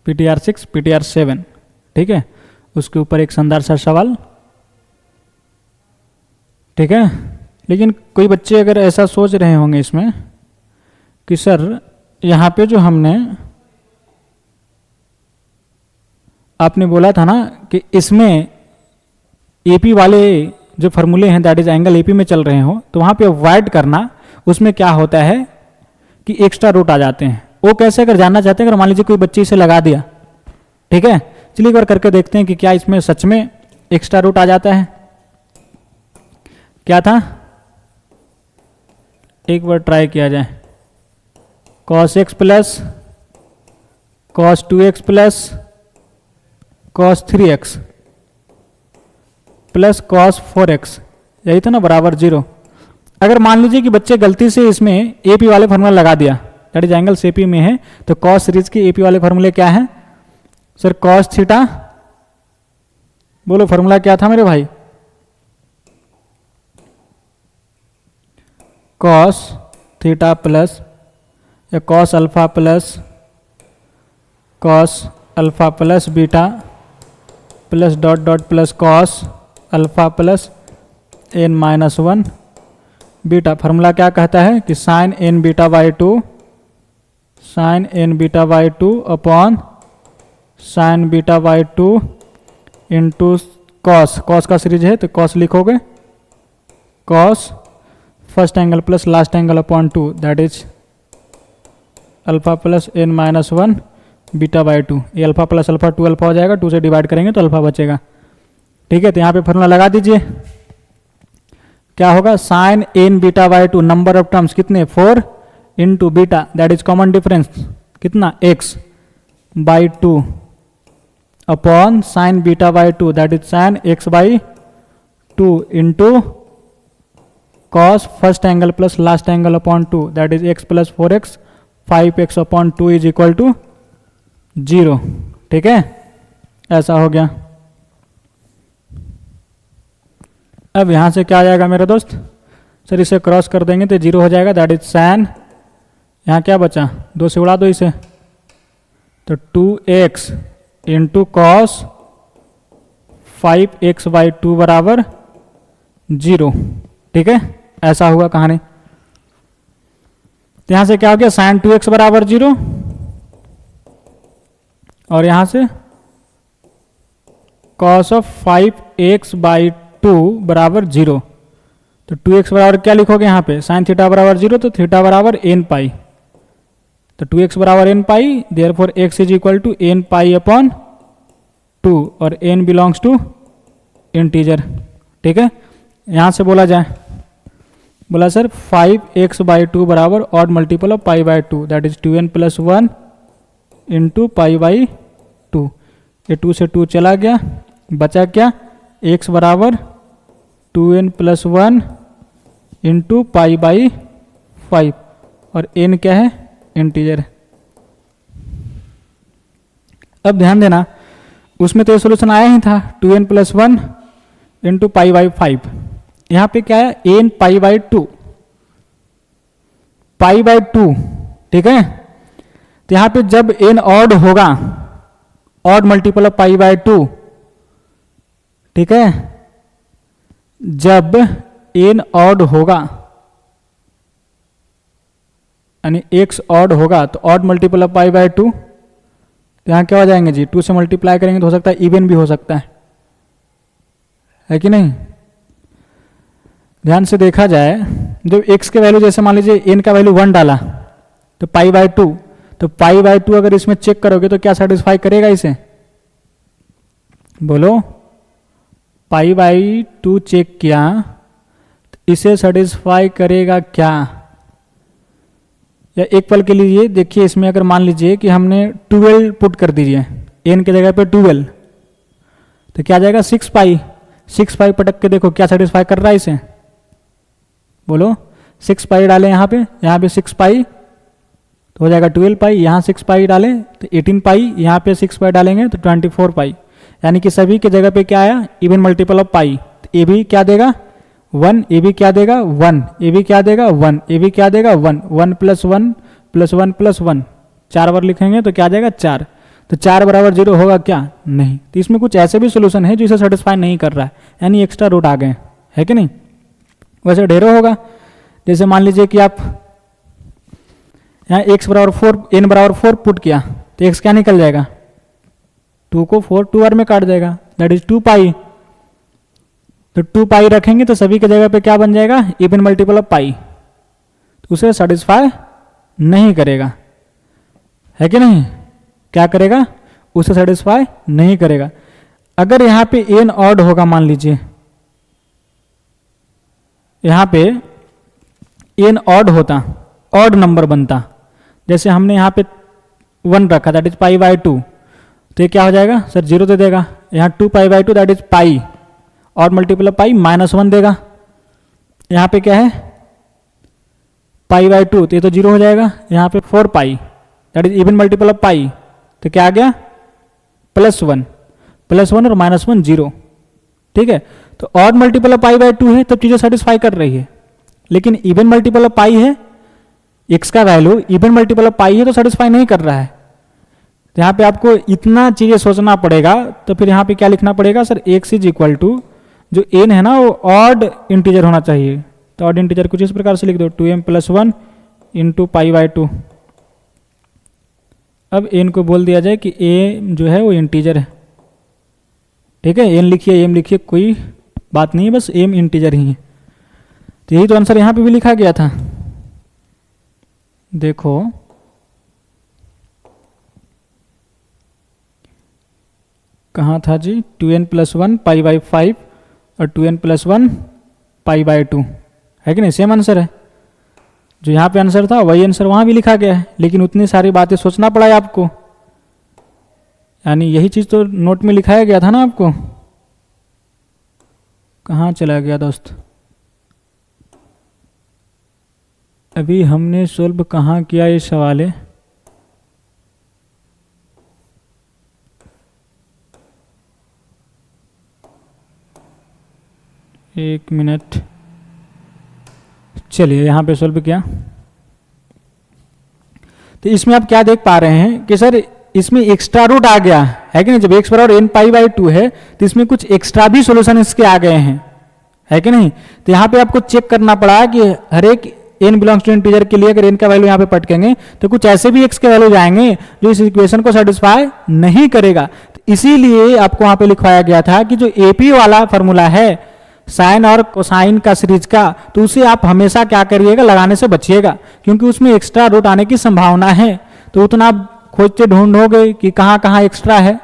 PTR 6, PTR 7। ठीक है, उसके ऊपर एक शानदार सा सवाल। ठीक है, लेकिन कोई बच्चे अगर ऐसा सोच रहे होंगे इसमें कि सर यहाँ पे जो हमने आपने बोला था ना कि इसमें एपी वाले जो फार्मूले हैं दैट इज एंगल एपी में चल रहे हो, तो वहाँ पे अवॉइड करना, उसमें क्या होता है कि एक्स्ट्रा रूट आ जाते हैं। वो कैसे अगर जानना चाहते हैं, अगर मान लीजिए कोई बच्चे इसे लगा दिया। ठीक है, चलिए एक बार करके देखते हैं कि क्या इसमें सच में एक्स्ट्रा रूट आ जाता है। क्या था, एक बार ट्राई किया जाए। cos x plus cos 2x plus cos 3x plus cos 4x, यही था ना, बराबर 0। अगर मान लीजिए कि बच्चे गलती से इसमें एपी वाले फार्मूला लगा दिया, दैट इज एंगल एपी में है, तो cos सीरीज के एपी वाले फार्मूले क्या है सर? cos थीटा, बोलो फार्मूला क्या था मेरे भाई? cos थीटा प्लस या cos alpha plus cos alpha plus beta plus dot dot plus cos alpha plus n-1 beta. Formula क्या कहता है कि sine n beta by 2, sine n beta by 2 upon sine beta by 2 into cos. Cos का series है तो cos लिखोगे, cos first angle plus last angle upon 2, that is alpha plus n-1 beta by 2। ये alpha plus alpha 2 alpha हो जाएगा, 2 से divide करेंगे तो अल्फा बचेगा। ठीक है, तो यहाँ पे फार्मूला लगा दीजिए। क्या होगा? Sine n beta by 2, number of terms कितने? 4 into beta, that is common difference कितना? x by 2 upon sine beta by 2, that is sine x by 2 into cos first angle plus last angle upon 2, that is x plus 4x, 5x upon 2 is equal to 0। ठीक है, ऐसा हो गया। अब यहां से क्या आ जाएगा मेरा दोस्त? सर इसे क्रॉस कर देंगे तो 0 हो जाएगा, दैट इज सैन, यहाँ क्या बचा? 2 से उड़ा दो इसे, तो 2x into cos 5x by 2 बराबर 0। ठीक है, ऐसा हुआ कहानी। तो यहां से क्या हो गया? साइन 2x बराबर 0, और यहां से कॉस ऑफ 5x बाई 2 बराबर 0। तो 2x बराबर क्या लिखोगे यहाँ पे? साइन थीटा बराबर 0, तो थीटा बराबर n पाई, तो 2x बराबर n pi, therefore x is equal to n pi upon 2, और n बिलोंग्स टू इंटीजर। ठीक है, यहाँ से बोला जाए, बोला सर 5x/2 बराबर odd multiple of pi by two, that is 2n + 1 into pi by two. ये 2 से 2 चला गया, बचा क्या, x बराबर 2n + 1 इंटू पाई बाई 5, और n क्या है, इंटीजर। अब ध्यान देना, उसमें तो ये सोल्यूशन आया ही था 2n + 1 इंटू पाई बाई 5। यहाँ पे क्या है, n pi by 2, pi by 2, ठीक है। तो यहाँ पे जब n ऑड होगा, odd multiple of pi by 2, ठीक है, जब n ऑड होगा यानी x ऑड होगा तो odd multiple of pi by 2, तो यहाँ क्या हो जाएंगे जी, 2 से मल्टीप्लाई करेंगे तो हो सकता है इवन भी हो सकता है कि नहीं। ध्यान से देखा जाए, जब x के वैल्यू जैसे मान लीजिए n का वैल्यू 1 डाला तो पाई बाई 2, तो पाई बाई 2 अगर इसमें चेक करोगे तो क्या सेटिस्फाई करेगा इसे, बोलो, पाई बाई 2 चेक किया तो इसे सेटिस्फाई करेगा क्या। या एक पल के लिए देखिए, इसमें अगर मान लीजिए कि हमने 12 पुट कर दीजिए n की जगह पे 12, तो क्या आ जाएगा 6 पाई, 6 पाई पटक के देखो क्या सेटिस्फाई कर रहा है इसे, बोलो। 6 पाई डालें यहाँ पे 6 पाई तो हो जाएगा 12 पाई, यहाँ 6 पाई डालें तो 18 पाई, यहाँ पे 6 पाई डालेंगे तो 24 पाई, यानी कि सभी की जगह पे क्या आया, इवन मल्टीपल ऑफ पाई। तो ए भी क्या देगा 1, ए भी क्या देगा 1, ए भी क्या देगा 1, ए भी क्या देगा 1, 1 + 1 + 1 + 1, 4 बार लिखेंगे तो क्या आ जाएगा 4। तो 4 बराबर 0 होगा क्या, नहीं। तो इसमें कुछ ऐसे भी सोल्यूशन है जो इसे सेटिस्फाई नहीं कर रहा है, यानी एक्स्ट्रा रूट आ गए, है कि नहीं। वैसे ढेरों होगा, जैसे मान लीजिए कि आप यहाँ x बराबर 4, n बराबर 4 पुट किया तो x क्या निकल जाएगा, 2 को 4 2 बार में काट जाएगा, दैट इज 2 पाई। तो 2 पाई रखेंगे तो सभी के जगह पे क्या बन जाएगा, इवन मल्टीपल ऑफ पाई, तो उसे सेटिस्फाई नहीं करेगा, है कि नहीं। क्या करेगा, उसे सेटिस्फाई नहीं करेगा। अगर यहाँ पे n ऑड होगा, मान लीजिए यहाँ पे n ऑड होता, ऑड नंबर बनता, जैसे हमने यहाँ पे 1 रखा, दैट इज पाई बाई 2, तो ये क्या हो जाएगा सर 0 दे देगा। यहाँ 2 pi by 2 that is pi, odd multiple of pi -1 देगा। यहाँ पे क्या है पाई बाई 2, तो ये तो 0 हो जाएगा। यहाँ पे 4 pi that is even multiple of pi, तो क्या आ गया +1 और -1 0, ठीक है। तो odd multiple of pi by 2 है तो चीज़ें सेटिस्फाई कर रही है, लेकिन इवन मल्टीपल ऑफ पाई है, x का वैल्यू इवन मल्टीपल ऑफ पाई है तो सेटिस्फाई नहीं कर रहा है। तो यहाँ पे आपको इतना चीज़ें सोचना पड़ेगा। तो फिर यहाँ पे क्या लिखना पड़ेगा sir, x is equal to जो n है ना वो ऑड इंटीजर होना चाहिए। तो ऑड इंटीजर कुछ इस प्रकार से लिख दो, 2m + 1 इंटू पाई बाई 2। अब n को बोल दिया जाए कि a जो है वो इंटीजर है, ठीक है। n लिखिए m लिखिए, कोई बात नहीं है, बस m इंटीजर ही है। तो यही तो आंसर यहाँ पे भी लिखा गया था, देखो कहाँ था जी, 2n + 1 पाई बाई 5 और 2n + 1 पाई बाई 2, है कि नहीं, सेम आंसर है। जो यहाँ पे आंसर था वही आंसर वहाँ भी लिखा गया है, लेकिन उतनी सारी बातें सोचना पड़ा है आपको, यानी यही चीज़ तो नोट में लिखाया गया था ना आपको। कहाँ चला गया दोस्त, अभी हमने सोल्व कहाँ किया ये सवाल है, एक मिनट, चलिए यहाँ पे सोल्व किया। तो इसमें आप क्या देख पा रहे हैं कि सर इसमें एक्स्ट्रा रूट आ गया है कि नहीं। जब x बराबर n पाई बाई 2 है तो इसमें कुछ एक्स्ट्रा भी सॉल्यूशन इसके आ गए हैं, है कि नहीं। तो यहाँ पे आपको चेक करना पड़ा कि हर एक n बिलोंग्स टू इंटीजर के लिए अगर n का वैल्यू यहाँ पे पटकेंगे तो कुछ ऐसे भी x के वैल्यू जाएंगे जो इस इक्वेशन को सेटिस्फाई नहीं करेगा। तो इसीलिए आपको वहाँ पे लिखवाया गया था कि जो AP वाला फॉर्मूला है साइन और कोसाइन का सीरीज का, तो उसे आप हमेशा क्या करिएगा, लगाने से बचिएगा, क्योंकि उसमें एक्स्ट्रा रूट आने की संभावना है। तो उतना आप खोजते ढूंढोगे कि कहाँ कहाँ एक्स्ट्रा है,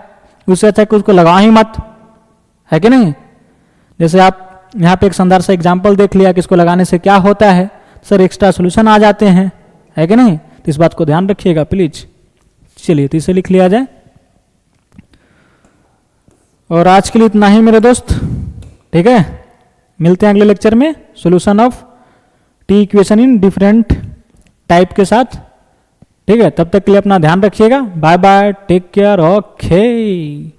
उससे अच्छा कि उसको लगाओ ही मत, है कि नहीं। जैसे आप यहाँ पे एक शानदार सा एग्जाम्पल देख लिया कि इसको लगाने से क्या होता है, सर एक्स्ट्रा सोल्यूशन आ जाते हैं, है कि नहीं। तो इस बात को ध्यान रखिएगा प्लीज। चलिए तो इसे लिख लिया जाए। और आज के लिए इतना ही मेरे दोस्त, ठीक है। मिलते हैं अगले लेक्चर में solution of T equation in different type के साथ, ठीक है। तब तक के लिए अपना ध्यान रखिएगा। Bye bye, take care, okay.